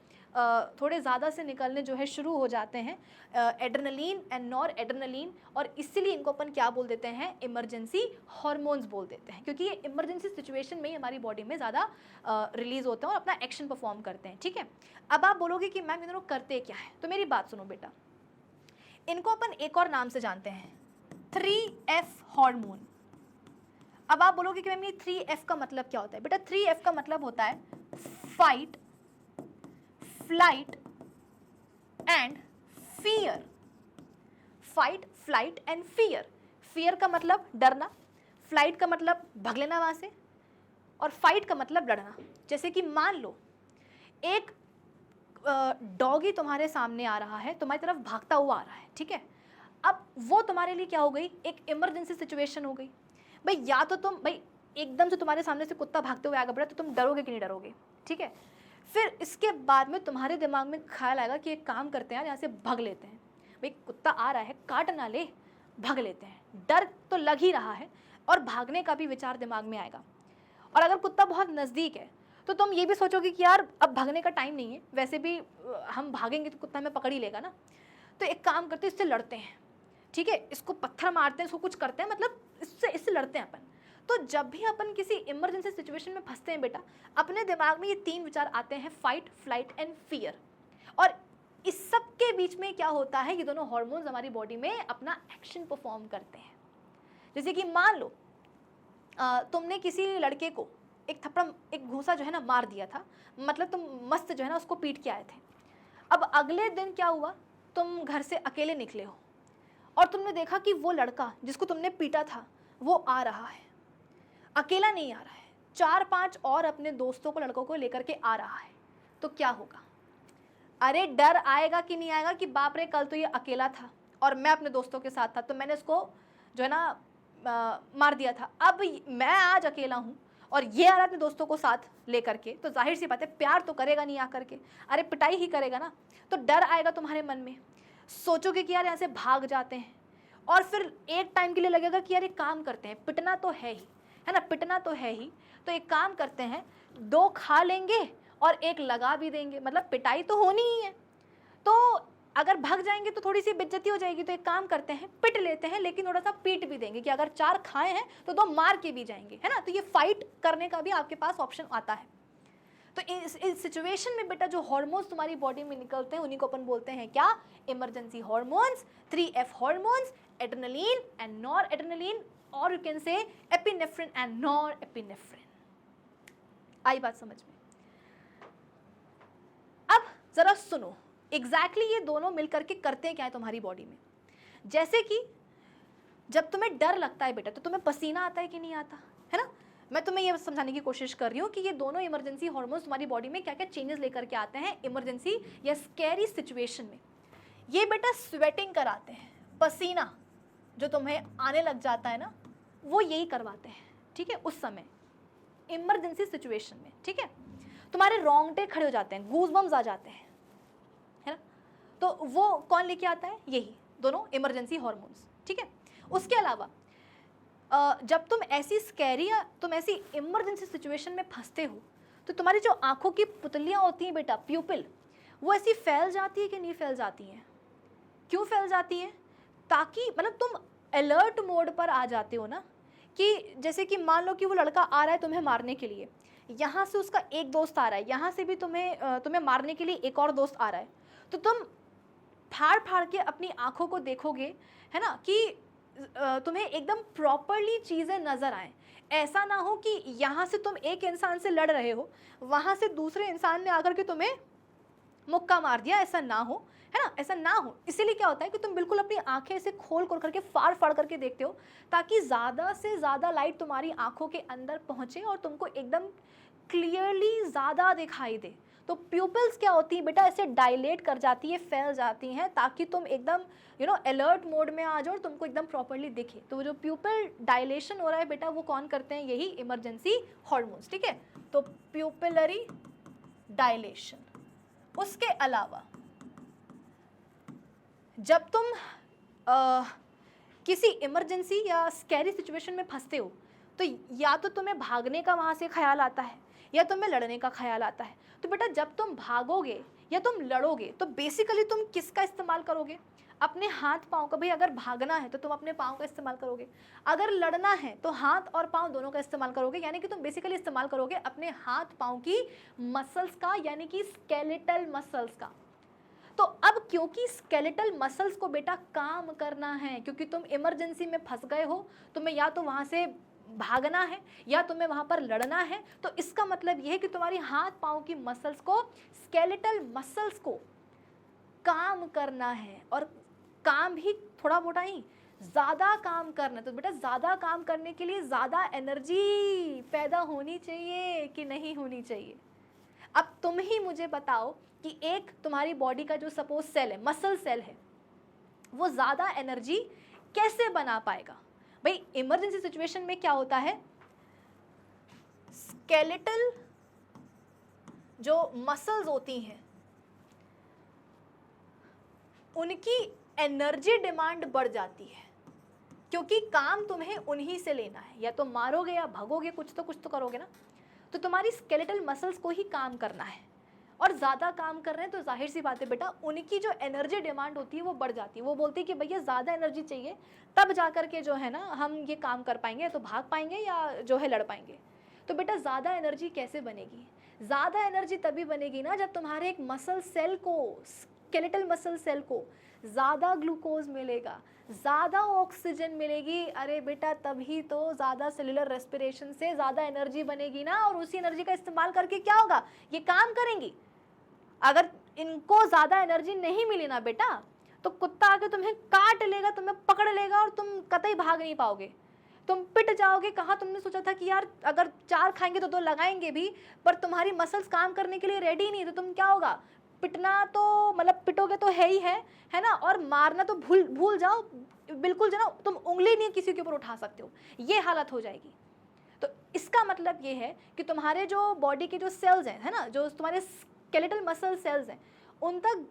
थोड़े ज़्यादा से निकलने जो है शुरू हो जाते हैं, एड्रेनलिन एंड नॉरएड्रेनलिन, और इसीलिए इनको अपन क्या बोल देते हैं, इमरजेंसी हार्मोन्स बोल देते हैं, क्योंकि ये इमरजेंसी सिचुएशन में ही हमारी बॉडी में ज़्यादा रिलीज़ होते हैं और अपना एक्शन परफॉर्म करते हैं। ठीक है, अब आप बोलोगे कि मैम ये दोनों करते क्या है, तो मेरी बात सुनो बेटा, इनको अपन एक और नाम से जानते हैं, 3F हार्मोन। अब आप बोलोगे कि मैम ये 3F का मतलब क्या होता है। बेटा 3F का मतलब होता है fight, flight and fear. Fight, flight and fear. Fear का मतलब डरना, फ्लाइट का मतलब भाग लेना वहां से, और फाइट का मतलब लड़ना। जैसे कि मान लो एक डॉगी तुम्हारे सामने आ रहा है, तुम्हारी तरफ भागता हुआ आ रहा है, ठीक है, अब वो तुम्हारे लिए क्या हो गई, एक इमरजेंसी सिचुएशन हो गई। भाई या तो तुम, भाई एकदम से तुम्हारे सामने से कुत्ता भागते हुए आगे बढ़ा तो तुम डरोगे कि नहीं डरोगे, ठीक है। फिर इसके बाद में तुम्हारे दिमाग में ख्याल आएगा कि एक काम करते हैं यार, यहाँ से भाग लेते हैं, भाई कुत्ता आ रहा है, काट ना ले, भाग लेते हैं। डर तो लग ही रहा है और भागने का भी विचार दिमाग में आएगा। और अगर कुत्ता बहुत नज़दीक है तो तुम ये भी सोचोगे कि यार अब भागने का टाइम नहीं है, वैसे भी हम भागेंगे तो कुत्ता हमें पकड़ ही लेगा ना, तो एक काम करते हैं, इससे लड़ते हैं, ठीक है, इसको पत्थर मारते हैं, इसको कुछ करते हैं, मतलब इससे लड़ते हैं अपन। तो जब भी अपन किसी इमरजेंसी सिचुएशन में फंसते हैं बेटा, अपने दिमाग में ये तीन विचार आते हैं, फाइट, फ्लाइट एंड फियर। और इस सब के बीच में क्या होता है, ये दोनों हार्मोन्स हमारी बॉडी में अपना एक्शन परफॉर्म करते हैं। जैसे कि मान लो तुमने किसी लड़के को एक थप्पड़, एक घूंसा जो है ना मार दिया था, मतलब तुम मस्त जो है ना उसको पीट के आए थे। अब अगले दिन क्या हुआ, तुम घर से अकेले निकले हो और तुमने देखा कि वो लड़का जिसको तुमने पीटा था वो आ रहा है, अकेला नहीं आ रहा है, 4-5 और अपने दोस्तों को, लड़कों को लेकर के आ रहा है। तो क्या होगा, अरे डर आएगा कि नहीं आएगा कि बाप रे कल तो ये अकेला था और मैं अपने दोस्तों के साथ था तो मैंने इसको जो है ना मार दिया था, अब मैं आज अकेला हूँ और ये आ रहा अपने दोस्तों को साथ लेकर के, तो जाहिर सी बात है प्यार तो करेगा नहीं आकर के, अरे पिटाई ही करेगा ना। तो डर आएगा तुम्हारे मन में, सोचोगे कि यार यहाँ से भाग जाते हैं, और फिर एक टाइम के लिए लगेगा कि यार एक काम करते हैं, पिटना तो है ही, है ना, पिटना तो है ही, तो एक काम करते हैं 2 खा लेंगे और 1 लगा भी देंगे, मतलब पिटाई तो होनी ही है। तो अगर भाग जाएंगे तो थोड़ी सी बेइज्जती हो जाएगी, तो एक काम करते हैं पिट लेते हैं, लेकिन थोड़ा सा पीट भी देंगे कि अगर 4 खाए हैं तो 2 मार के भी जाएंगे, है ना। तो ये फाइट करने का भी आपके पास ऑप्शन आता है। तो इस सिचुएशन में बेटा जो हार्मोन्स तुम्हारी बॉडी में निकलते हैं उन्हीं को अपन बोलते हैं क्या, emergency hormones, 3F hormones, adrenaline and noradrenaline, और you can say epinephrine and norepinephrine. आई बात समझ में? अब जरा सुनो एग्जैक्टली ये दोनों मिलकर के करते हैं क्या है तुम्हारी बॉडी में। जैसे कि जब तुम्हें डर लगता है बेटा तो तुम्हें पसीना आता है कि नहीं आता, है ना। मैं तुम्हें ये समझाने की कोशिश कर रही हूँ कि ये दोनों इमरजेंसी हार्मोन्स तुम्हारी बॉडी में क्या क्या चेंजेस लेकर के आते हैं इमरजेंसी या स्कैरी सिचुएशन में। ये बेटा स्वेटिंग कराते हैं, पसीना जो तुम्हें आने लग जाता है ना वो यही करवाते हैं, ठीक है, उस समय इमरजेंसी सिचुएशन में, ठीक है। तुम्हारे रोंगटे खड़े हो जाते हैं, गूज़बम्स आ जाते हैं, है ना। तो वो कौन लेके आता है, यही दोनों इमरजेंसी हार्मोन्स, ठीक है। उसके अलावा जब तुम ऐसी स्कैरी या तुम ऐसी इमरजेंसी सिचुएशन में फंसते हो तो तुम्हारी जो आंखों की पुतलियां होती हैं बेटा, प्यूपिल, वो ऐसी फैल जाती है कि नहीं फैल जाती हैं। क्यों फैल जाती है, ताकि मतलब तुम अलर्ट मोड पर आ जाते हो ना, कि जैसे कि मान लो कि वो लड़का आ रहा है तुम्हें मारने के लिए, यहाँ से उसका एक दोस्त आ रहा है, यहाँ से भी तुम्हें मारने के लिए एक और दोस्त आ रहा है, तो तुम फाड़ फाड़ के अपनी आंखों को देखोगे, है ना, कि तुम्हें एकदम प्रॉपरली चीज़ें नज़र आएँ। ऐसा ना हो कि यहाँ से तुम एक इंसान से लड़ रहे हो, वहाँ से दूसरे इंसान ने आकर के तुम्हें मुक्का मार दिया, ऐसा ना हो, है ना, ऐसा ना हो। इसीलिए क्या होता है कि तुम बिल्कुल अपनी आंखें ऐसे खोल खोल करके फाड़ फाड़ करके देखते हो, ताकि ज़्यादा से ज़्यादा लाइट तुम्हारी आंखों के अंदर पहुँचे और तुमको एकदम क्लियरली ज़्यादा दिखाई दे। तो प्यूपिल्स क्या होती हैं बेटा, ऐसे डायलेट कर जाती है, फैल जाती हैं, ताकि तुम एकदम अलर्ट मोड में आ जाओ और तुमको एकदम प्रॉपरली दिखे। तो जो प्यूपिल डायलेशन हो रहा है बेटा वो कौन करते हैं, यही इमरजेंसी हार्मोन्स, ठीक है। तो प्यूपिलरी डायलेशन। उसके अलावा जब तुम किसी इमरजेंसी या स्कैरी सिचुएशन में फंसते हो तो या तो तुम्हें भागने का वहाँ से ख्याल आता है या तुम्हें लड़ने का ख्याल आता है। तो बेटा जब तुम भागोगे या तुम लड़ोगे तो बेसिकली तुम किसका इस्तेमाल करोगे, अपने हाथ पाँव का। भाई अगर भागना है तो तुम अपने पाँव का इस्तेमाल करोगे, अगर लड़ना है तो हाथ और पाँव दोनों का इस्तेमाल करोगे, यानी कि तुम बेसिकली इस्तेमाल करोगे अपने हाथ पाँव की मसल्स का, यानी कि स्केलेटल मसल्स का। तो अब क्योंकि स्केलेटल मसल्स को बेटा काम करना है, क्योंकि तुम इमरजेंसी में फंस गए हो, तुम्हें या तो वहाँ से भागना है या तुम्हें वहाँ पर लड़ना है, तो इसका मतलब ये है कि तुम्हारी हाथ पाँव की मसल्स को, स्केलेटल मसल्स को काम करना है, और काम भी थोड़ा मोटा ही, ज़्यादा काम करना है। तो बेटा ज़्यादा काम करने के लिए ज़्यादा एनर्जी पैदा होनी चाहिए कि नहीं होनी चाहिए। अब तुम ही मुझे बताओ कि एक तुम्हारी बॉडी का जो सपोज सेल है, मसल सेल है, वो ज़्यादा एनर्जी कैसे बना पाएगा। भाई इमरजेंसी सिचुएशन में क्या होता है, स्केलेटल जो मसल्स होती हैं उनकी एनर्जी डिमांड बढ़ जाती है, क्योंकि काम तुम्हें उन्हीं से लेना है, या तो मारोगे या भागोगे, कुछ तो करोगे ना। तो तुम्हारी स्केलेटल मसल्स को ही काम करना है, और ज़्यादा काम कर रहे हैं तो जाहिर सी बात है बेटा उनकी जो एनर्जी डिमांड होती है वो बढ़ जाती है। वो बोलती है कि भैया ज़्यादा एनर्जी चाहिए, तब जा कर के जो है ना हम ये काम कर पाएंगे, तो भाग पाएंगे या जो है लड़ पाएंगे। तो बेटा ज़्यादा एनर्जी कैसे बनेगी, ज़्यादा एनर्जी तभी बनेगी ना जब तुम्हारे एक मसल सेल को, स्केलेटल मसल सेल को ज़्यादा ग्लूकोज मिलेगा, ज़्यादा ऑक्सीजन मिलेगी। अरे बेटा तभी तो ज़्यादा सेलुलर रेस्पिरेशन से ज़्यादा एनर्जी बनेगी ना, और उसी एनर्जी का इस्तेमाल करके क्या होगा, ये काम करेंगी। अगर इनको ज़्यादा एनर्जी नहीं मिली ना बेटा तो कुत्ता आके तुम्हें काट लेगा, तुम्हें पकड़ लेगा और तुम कतई भाग नहीं पाओगे, तुम पिट जाओगे। कहाँ तुमने सोचा था कि यार अगर 4 खाएंगे तो 2 लगाएंगे भी, पर तुम्हारी मसल्स काम करने के लिए रेडी नहीं, तो तुम क्या होगा, पिटना तो मतलब पिटोगे तो है ना, और मारना तो भूल जाओ बिल्कुल, जो ना तुम उंगली नहीं किसी के ऊपर उठा सकते हो, ये हालत हो जाएगी। तो इसका मतलब ये है कि तुम्हारे जो बॉडी के जो सेल्स हैं, है ना, जो तुम्हारे स्केलेटल मसल सेल्स हैं, उन तक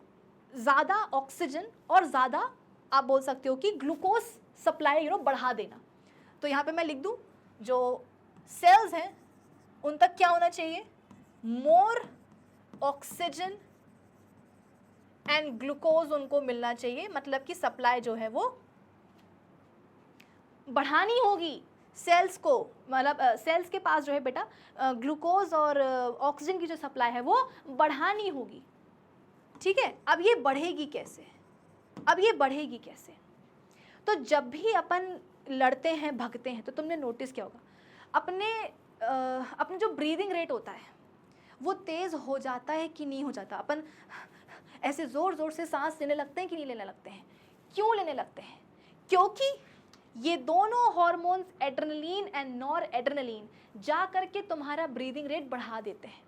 ज़्यादा ऑक्सीजन और ज़्यादा आप बोल सकते हो कि ग्लूकोज सप्लाई बढ़ा देना। तो यहाँ पे मैं लिख दूँ, जो सेल्स हैं उन तक क्या होना चाहिए, मोर ऑक्सीजन एंड ग्लूकोज उनको मिलना चाहिए, मतलब कि सप्लाई जो है वो बढ़ानी होगी सेल्स को, मतलब सेल्स के पास जो है बेटा ग्लूकोज और ऑक्सीजन की जो सप्लाई है वो बढ़ानी होगी। ठीक है, अब ये बढ़ेगी कैसे, तो जब भी अपन लड़ते हैं भगते हैं तो तुमने नोटिस किया होगा अपने जो ब्रीदिंग रेट होता है वो तेज़ हो जाता है कि नहीं हो जाता, अपन ऐसे ज़ोर ज़ोर से सांस लेने लगते हैं कि नहीं लेने लगते हैं। क्यों लेने लगते हैं, क्योंकि ये दोनों hormones adrenaline and nor adrenaline जा करके तुम्हारा ब्रीदिंग रेट बढ़ा देते हैं।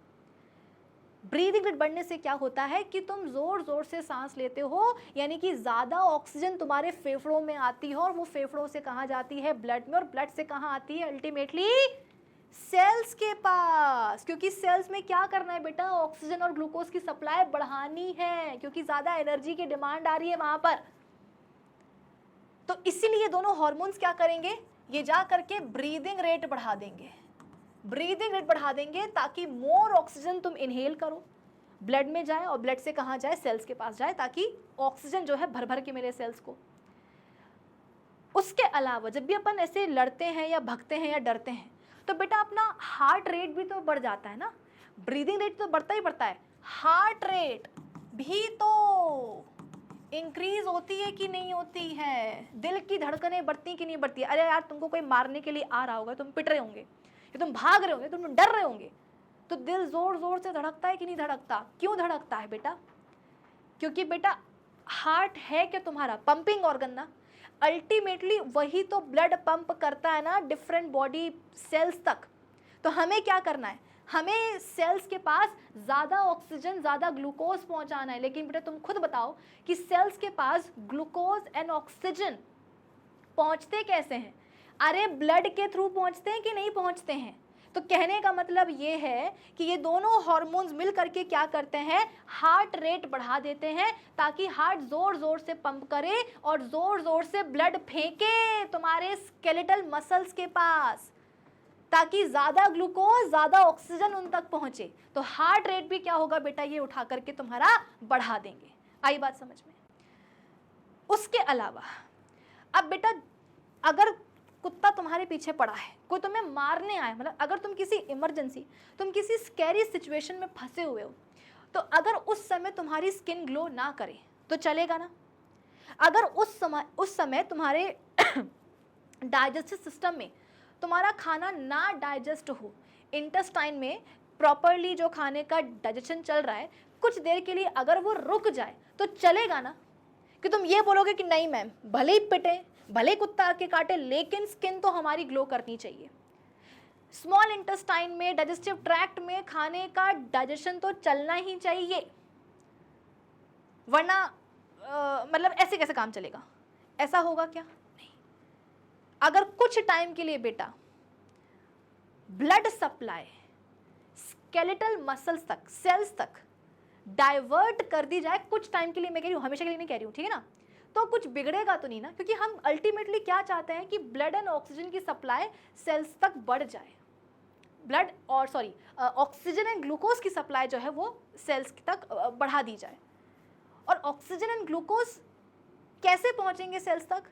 ब्रीदिंग रेट बढ़ने से क्या होता है कि तुम ज़ोर ज़ोर से सांस लेते हो, यानी कि ज़्यादा ऑक्सीजन तुम्हारे फेफड़ों में आती है, और वो फेफड़ों से कहाँ जाती है, ब्लड में, और ब्लड से कहाँ आती है, अल्टीमेटली सेल्स के पास। क्योंकि सेल्स में क्या करना है बेटा, ऑक्सीजन और ग्लूकोज की सप्लाई बढ़ानी है, क्योंकि ज़्यादा एनर्जी की डिमांड आ रही है वहाँ पर। तो इसीलिए दोनों हार्मोन्स क्या करेंगे, ये जा करके ब्रीदिंग रेट बढ़ा देंगे, ताकि मोर ऑक्सीजन तुम इनहेल करो, ब्लड में जाए, और ब्लड से कहाँ जाए, सेल्स के पास जाए, ताकि ऑक्सीजन जो है भर भर के मिले सेल्स को। उसके अलावा जब भी अपन ऐसे लड़ते हैं या भगते हैं या डरते हैं तो बेटा अपना हार्ट रेट भी तो बढ़ जाता है ना, ब्रीदिंग रेट तो बढ़ता ही बढ़ता है, हार्ट रेट भी तो इंक्रीज होती है कि नहीं होती है, दिल की धड़कनें बढ़ती कि नहीं बढ़ती है। अरे यार, तुमको कोई मारने के लिए आ रहा होगा, तुम पिट रहे होंगे, या तुम भाग रहे होंगे, तुम डर रहे होंगे, तो दिल जोर जोर से धड़कता है कि नहीं धड़कता। क्यों धड़कता है बेटा, क्योंकि बेटा हार्ट है क्या तुम्हारा पंपिंग ऑर्गन ना, अल्टीमेटली वही तो ब्लड पंप करता है ना डिफरेंट बॉडी सेल्स तक। तो हमें क्या करना है, हमें सेल्स के पास ज़्यादा ऑक्सीजन ज़्यादा ग्लूकोज पहुंचाना है। लेकिन बेटा तुम खुद बताओ कि सेल्स के पास ग्लूकोज एंड ऑक्सीजन पहुंचते कैसे हैं, अरे ब्लड के थ्रू पहुंचते हैं कि नहीं पहुंचते हैं। तो कहने का मतलब ये है कि ये दोनों हार्मोन्स मिल करके क्या करते हैं, हार्ट रेट बढ़ा देते हैं, ताकि हार्ट जोर जोर से पंप करे और जोर जोर से ब्लड फेंके तुम्हारे स्केलेटल मसल्स के पास, ताकि ज़्यादा ग्लूकोज ज़्यादा ऑक्सीजन उन तक पहुंचे। तो हार्ट रेट भी क्या होगा बेटा, ये उठा करके तुम्हारा बढ़ा देंगे। आई बात समझ में। उसके अलावा अब बेटा अगर कुत्ता तुम्हारे पीछे पड़ा है, कोई तुम्हें मारने आया, मतलब अगर तुम किसी इमरजेंसी, तुम किसी स्कैरी सिचुएशन में फंसे हुए हो, तो अगर उस समय तुम्हारी स्किन ग्लो ना करे तो चलेगा ना। अगर उस समय तुम्हारे डाइजेस्टिव सिस्टम में तुम्हारा खाना ना डाइजेस्ट हो, इंटेस्टाइन में प्रॉपरली जो खाने का डाइजेशन चल रहा है, कुछ देर के लिए अगर वो रुक जाए तो चलेगा ना। कि तुम ये बोलोगे कि नहीं मैम, भले ही पिटे, भले कुत्ता आके काटे, लेकिन स्किन तो हमारी ग्लो करनी चाहिए। स्मॉल इंटेस्टाइन में, डाइजेस्टिव ट्रैक्ट में खाने का डाइजेशन तो चलना ही चाहिए, वरना मतलब ऐसे कैसे काम चलेगा, ऐसा होगा क्या, नहीं। अगर कुछ टाइम के लिए बेटा ब्लड सप्लाई स्केलेटल मसल्स तक, सेल्स तक डाइवर्ट कर दी जाए कुछ टाइम के लिए, मैं कह रही हूँ हमेशा के लिए नहीं कह रही हूँ, ठीक है ना, तो कुछ बिगड़ेगा तो नहीं ना। क्योंकि हम अल्टीमेटली क्या चाहते हैं कि ब्लड एंड ऑक्सीजन की सप्लाई सेल्स तक बढ़ जाए, ब्लड और सॉरी ऑक्सीजन एंड ग्लूकोज की सप्लाई जो है वो सेल्स तक बढ़ा दी जाए। और ऑक्सीजन एंड ग्लूकोज कैसे पहुंचेंगे सेल्स तक,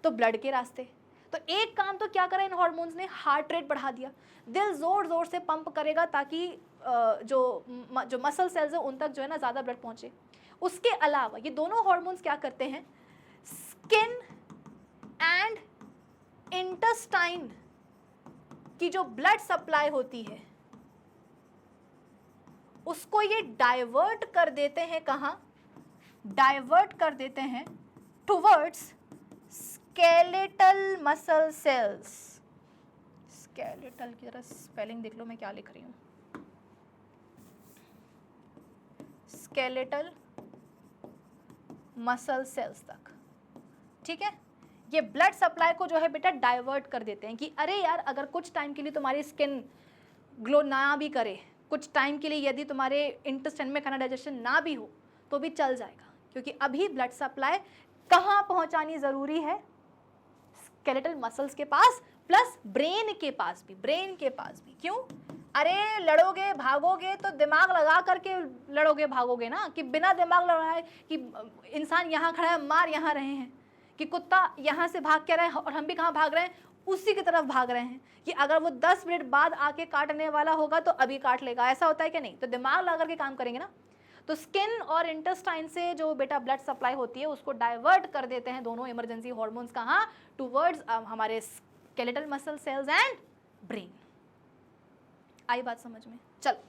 तो ब्लड के रास्ते। तो एक काम तो क्या करा इन हार्मोन्स ने, हार्ट रेट बढ़ा दिया, दिल जोर जोर से पंप करेगा ताकि जो मसल सेल्स है उन तक जो है ना ज़्यादा ब्लड पहुंचे। उसके अलावा ये दोनों हार्मोन्स क्या करते हैं, स्किन एंड इंटेस्टाइन की जो ब्लड सप्लाई होती है उसको ये डाइवर्ट कर देते हैं, कहाँ डाइवर्ट कर देते हैं, towards skeletal muscle sales. Skeletal की जरा स्पेलिंग देख लो मैं क्या लिख रही हूँ, स्केलेटल मसल सेल्स तक, ठीक है। ये ब्लड सप्लाई को जो है बेटा डाइवर्ट कर देते हैं कि अरे यार अगर कुछ टाइम के लिए तुम्हारी स्किन ग्लो ना भी करे, कुछ टाइम के लिए यदि तुम्हारे इंटेस्टाइन में खाना डाइजेशन ना भी हो तो भी चल जाएगा, क्योंकि अभी ब्लड सप्लाई कहाँ पहुंचानी ज़रूरी है, स्केलेटल मसल्स के पास प्लस ब्रेन के पास भी, ब्रेन के पास भी। क्यों? अरे लड़ोगे भागोगे तो दिमाग लगा करके लड़ोगे भागोगे ना, कि बिना दिमाग लगाए कि इंसान यहाँ खड़ा है मार यहाँ रहे हैं, कि कुत्ता यहाँ से भाग के रहे हैं और हम भी कहाँ भाग रहे हैं, उसी की तरफ भाग रहे हैं, कि अगर वो 10 मिनट बाद आके काटने वाला होगा तो अभी काट लेगा, ऐसा होता है कि नहीं? तो दिमाग लगा करके काम करेंगे ना। तो स्किन और इंटेस्टाइन से जो बेटा ब्लड सप्लाई होती है उसको डाइवर्ट कर देते हैं दोनों इमरजेंसी हार्मोन्स, कहाँ? टूवर्ड्स हमारे skeletal muscle cells and brain. आई बात समझ में? चलो,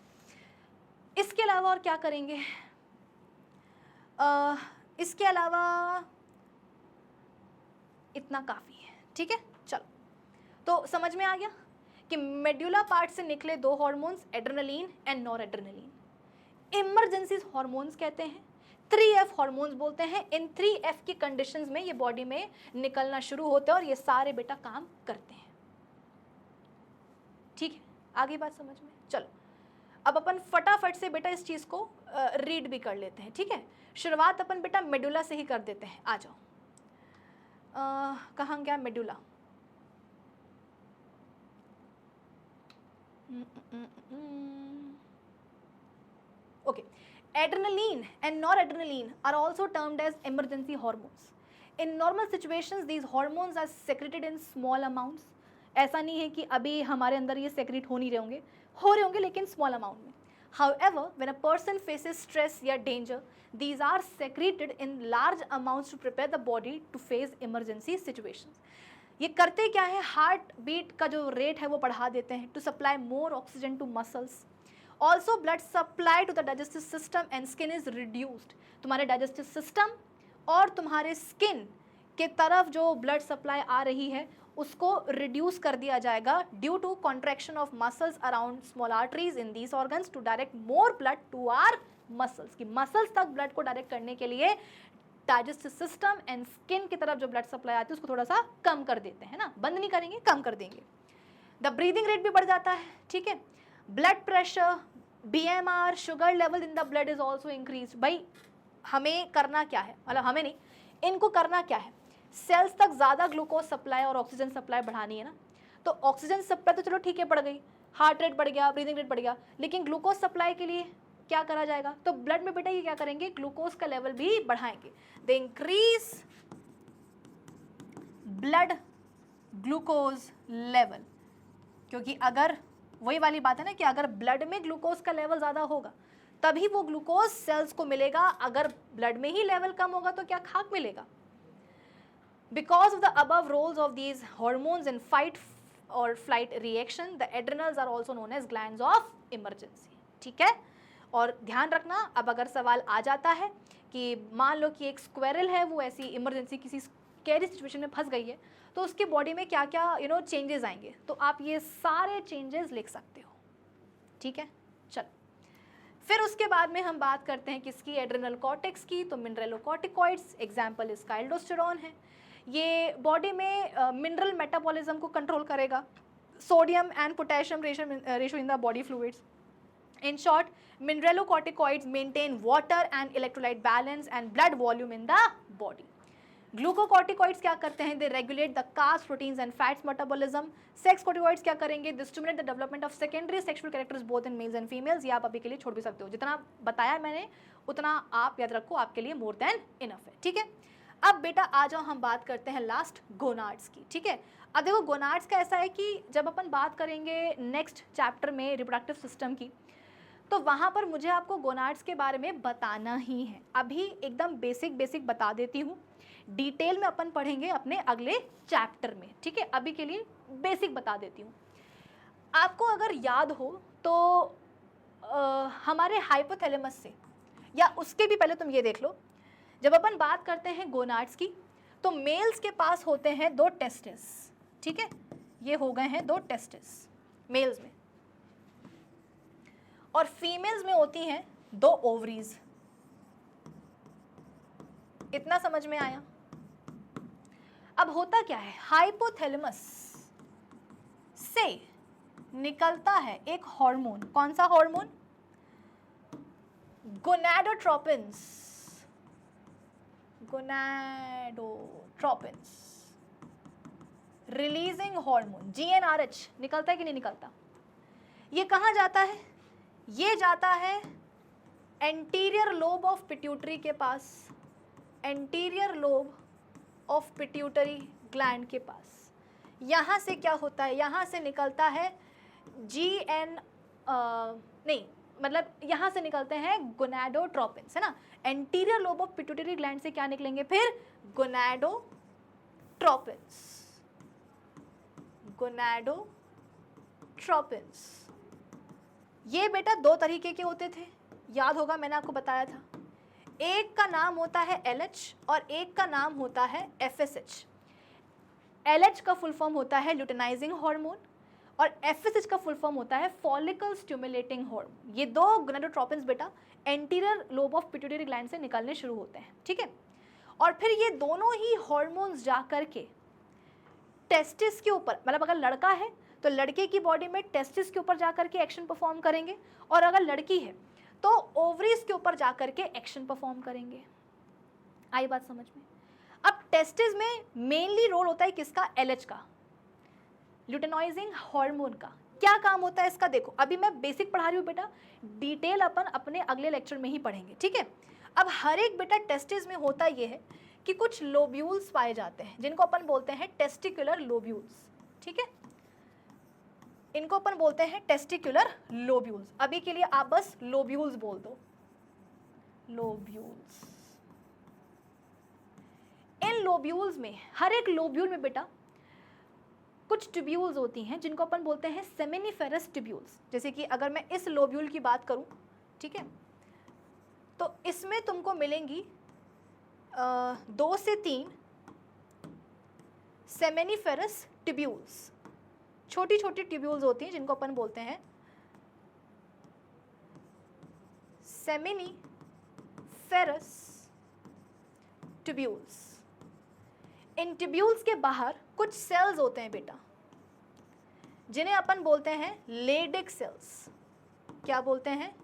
इसके अलावा और क्या करेंगे? इसके अलावा इतना काफ़ी है, ठीक है। चलो, तो समझ में आ गया कि मेड्यूला पार्ट से निकले दो hormones, adrenaline and nor adrenaline, emergency hormones कहते हैं, 3F हार्मोन्स बोलते हैं। इन 3F की कंडीशंस में ये बॉडी में निकलना शुरू होते हैं और ये सारे बेटा काम करते हैं, ठीक है। आगे बात समझ में? चलो, अब अपन फटाफट से बेटा इस चीज़ को रीड भी कर लेते हैं, ठीक है। शुरुआत अपन बेटा मेडुला से ही कर देते हैं। आ जाओ, कहाँ गया medulla? Okay, adrenaline and noradrenaline are also termed as emergency hormones. In normal situations, these hormones are secreted in small amounts. ऐसा नहीं है कि अभी हमारे अंदर ये सेक्रेट हो नहीं रहे होंगे लेकिन स्मॉल अमाउंट में। However, when a person faces stress या danger, these are secreted in large amounts to prepare the body to face emergency situations. ये करते क्या है? हार्ट बीट का जो रेट है वो बढ़ा देते हैं, to supply more oxygen to muscles. Also blood supply to the digestive system and skin is reduced. तुम्हारे डाइजेस्टिव सिस्टम और तुम्हारे स्किन के तरफ जो ब्लड सप्लाई आ रही है उसको रिड्यूस कर दिया जाएगा due to contraction of muscles around small arteries in these organs to direct more blood to our muscles. की मसल्स तक ब्लड को डायरेक्ट करने के लिए डाइजेस्टिव सिस्टम एंड स्किन की तरफ जो ब्लड सप्लाई आती है उसको थोड़ा सा कम कर देते हैं ना, बंद नहीं करेंगे, कम कर देंगे। द ब्रीदिंग रेट भी बढ़ जाता है, ठीक है। Blood pressure, BMR, sugar level in the blood is also increase. भाई हमें करना क्या है, मतलब हमें नहीं, इनको करना क्या है? सेल्स तक ज़्यादा ग्लूकोज सप्लाई और ऑक्सीजन सप्लाई बढ़ानी है ना। तो ऑक्सीजन सप्लाई तो चलो ठीक है बढ़ गई, हार्ट रेट बढ़ गया, ब्रीदिंग रेट बढ़ गया, लेकिन ग्लूकोज सप्लाई के लिए क्या करा जाएगा? तो ब्लड में बेटा ये क्या करेंगे? ग्लूकोज का लेवल भी बढ़ाएंगे। They increase blood glucose level, क्योंकि अगर वही वाली बात है ना कि अगर ब्लड में ग्लूकोज का लेवल ज़्यादा होगा तभी वो ग्लूकोज सेल्स को मिलेगा, अगर ब्लड में ही लेवल कम होगा तो क्या खाक मिलेगा? Because of the above roles of these hormones in fight or flight reaction, the adrenals are also known as glands of emergency, ठीक है। और ध्यान रखना, अब अगर सवाल आ जाता है कि मान लो कि एक स्क्वेरल है, वो ऐसी इमरजेंसी किसी स्कैरी सिचुएशन में फंस गई है, तो उसकी बॉडी में क्या क्या चेंजेस आएंगे, तो आप ये सारे चेंजेस लिख सकते हो, ठीक है। चलो, फिर उसके बाद में हम बात करते हैं किसकी? एड्रेनल कॉर्टेक्स की। तो मिनरलोकॉर्टिकॉइड्स, एग्जाम्पल इसका एल्डोस्टेरॉन है। ये बॉडी में मिनरल मेटाबॉलिज्म को कंट्रोल करेगा, sodium and potassium ratio in the body fluids. In short, mineralocorticoids maintain water and electrolyte balance and blood volume in the body. Glucocorticoids क्या करते हैं? They regulate the carbs, proteins and fats metabolism. Sex corticoids क्या करेंगे? They stimulate the development of secondary sexual characters both in males and females. ये आप अभी के लिए छोड़ भी सकते हो, जितना बताया मैंने उतना आप याद रखो, आपके लिए मोर देन इनफ है, ठीक है। अब बेटा आ जाओ हम बात करते हैं लास्ट गोनाड्स की, ठीक है। अब देखो गोनाड्स का ऐसा है कि जब अपन बात करेंगे नेक्स्ट चैप्टर में रिप्रोडक्टिव सिस्टम की, तो वहाँ पर मुझे आपको गोनाड्स के बारे में बताना ही है। अभी एकदम बेसिक बता देती हूँ, डिटेल में अपन पढ़ेंगे अपने अगले चैप्टर में, ठीक है। अभी के लिए बेसिक बता देती हूँ। आपको अगर याद हो तो हमारे हाइपोथैलेमस से, या उसके भी पहले तुम ये देख लो, जब अपन बात करते हैं गोनाड्स की तो मेल्स के पास होते हैं 2 टेस्टिस, ठीक है। ये हो गए हैं 2 टेस्टिस मेल्स में, और फीमेल्स में होती हैं 2 ओवरीज, इतना समझ में आया? अब होता क्या है, हाइपोथैलेमस से निकलता है एक हार्मोन, कौन सा hormone? Gonadotropins, gonadotropins releasing hormone, GnRH निकलता है कि नहीं निकलता? ये कहाँ जाता है? ये जाता है एंटीरियर लोब ऑफ पिट्यूटरी के पास, anterior lobe of pituitary gland के पास। यहाँ से क्या होता है, यहाँ से निकलता है नहीं मतलब यहाँ से निकलते हैं गोनाडोट्रोपिन्स, है ना। Anterior lobe of pituitary gland से क्या निकलेंगे फिर? Gonadotropins, gonadotropins. ये बेटा दो तरीके के होते थे, याद होगा मैंने आपको बताया था। एक का नाम होता है LH और एक का नाम होता है FSH। LH का फुल फॉर्म होता है ल्यूटेनाइजिंग हार्मोन और FSH का फुल फॉर्म होता है फॉलिकल स्टिमुलेटिंग हार्मोन। ये दो गोनाडोट्रोपिन्स बेटा anterior lobe of pituitary gland से निकलने शुरू होते हैं, ठीक है। और फिर ये दोनों ही हार्मोन्स जा करके टेस्टिस के ऊपर, मतलब अगर लड़का है तो लड़के की बॉडी में टेस्टिस के ऊपर जाकर के एक्शन परफॉर्म करेंगे, और अगर लड़की है तो ओवरीज के ऊपर जाकर के एक्शन परफॉर्म करेंगे। आई बात समझ में? अब टेस्टिस में मेनली रोल होता है किसका? LH का, ल्यूटेनाइजिंग हार्मोन का। क्या काम होता है इसका? देखो अभी मैं बेसिक पढ़ा रही हूँ बेटा, डिटेल अपन अपने अगले लेक्चर में ही पढ़ेंगे, ठीक है। अब हर एक बेटा टेस्टिस में होता ये है कि कुछ लोब्यूल्स पाए जाते हैं जिनको अपन बोलते हैं टेस्टिकुलर लोब्यूल्स, ठीक है। इनको अपन बोलते हैं टेस्टिकुलर लोब्यूल्स। अभी के लिए आप बस लोब्यूल्स बोल दो, लोब्यूल्स। इन लोब्यूल्स में, हर एक लोब्यूल में बेटा कुछ ट्यूब्यूल्स होती हैं जिनको अपन बोलते हैं सेमिनिफेरस ट्यूब्यूल्स। जैसे कि अगर मैं इस लोब्यूल की बात करूं, ठीक है, तो इसमें तुमको मिलेंगी 2 से 3 सेमिनिफेरस ट्यूब्यूल्स। छोटी छोटी ट्यूब्यूल्स होती हैं जिनको अपन बोलते हैं सेमिनिफेरस ट्यूब्यूल्स। इन ट्यूब्यूल्स के बाहर कुछ सेल्स होते हैं बेटा जिन्हें अपन बोलते हैं लेडिक सेल्स। क्या बोलते हैं?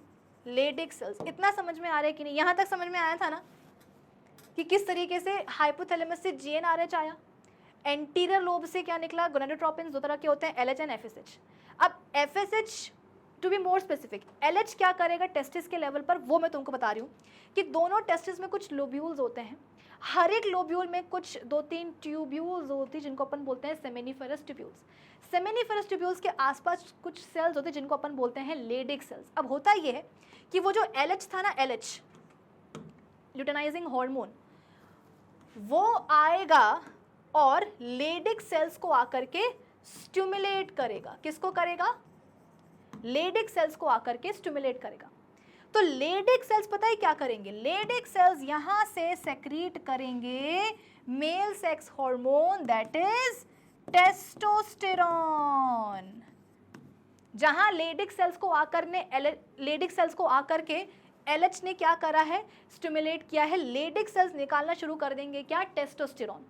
Leydig cells. इतना समझ में आ रहा है कि नहीं? यहाँ तक समझ में आया था ना कि किस तरीके से हाइपोथैलेमस से GnRH आया, एंटीरियर लोब से क्या निकला? गोनाडोट्रोपिन्स। दो तरह के होते हैं, LH एंड FSH। अब FSH to be more specific, LH क्या करेगा टेस्टिस के लेवल पर, वो मैं तुमको बता रही हूँ कि दोनों टेस्टिस में कुछ लोब्यूल्स होते हैं। हर एक लोब्यूल में कुछ 2-3 ट्यूब्यूल्स होती हैं जिनको अपन बोलते हैं सेमिनिफेरस ट्यूब्यूल्स। सेमिनिफेरस ट्यूब्यूल्स के आसपास कुछ सेल्स होते हैं जिनको अपन बोलते हैं लेडिक सेल्स। अब होता ये है कि वो जो LH था ना, LH ल्यूटेनाइजिंग हार्मोन, वो आएगा और लेडिक सेल्स को आकर के स्टिमुलेट करेगा। किसको करेगा? लेडिक सेल्स को आकर के स्टिमुलेट करेगा। तो लेडिक सेल्स पता है क्या करेंगे? लेडिक सेल्स यहां से सेक्रीट करेंगे male sex hormone, that is testosterone. जहां लेडिक सेल्स को आकर के LH ने क्या करा है? स्टिमुलेट किया है। लेडिक सेल्स निकालना शुरू कर देंगे क्या? टेस्टोस्टेरॉन।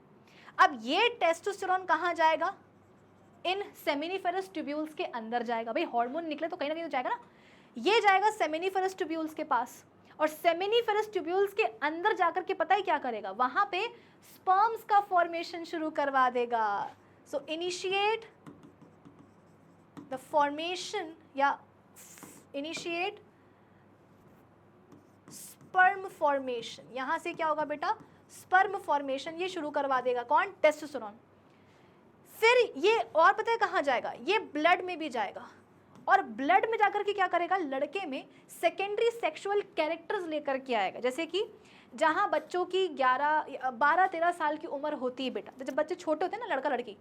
अब ये टेस्टोस्टेरॉन कहाँ जाएगा? इन सेमिनिफेरस ट्यूब्यूल्स के अंदर जाएगा। भाई हार्मोन निकले तो कहीं ना कहीं तो जाएगा ना। ये जाएगा सेमिनिफेरस ट्यूब्यूल्स के पास, और सेमिनिफेरस ट्यूब्यूल्स के अंदर जाकर के पता है क्या करेगा? वहां पे स्पर्म्स का फॉर्मेशन शुरू करवा देगा। सो इनिशिएट द फॉर्मेशन या इनिशिएट स्पर्म फॉर्मेशन। यहां से क्या होगा बेटा? स्पर्म फॉर्मेशन ये शुरू करवा देगा। कौन? टेस्टोस्टेरॉन। फिर ये और पता है कहाँ जाएगा? ये ब्लड में भी जाएगा, और ब्लड में जाकर के क्या करेगा? लड़के में सेकेंडरी सेक्सुअल कैरेक्टर्स लेकर के आएगा। जैसे कि जहाँ बच्चों की 12-13 साल की उम्र होती है बेटा, जब बच्चे छोटे होते हैं ना, लड़का लड़की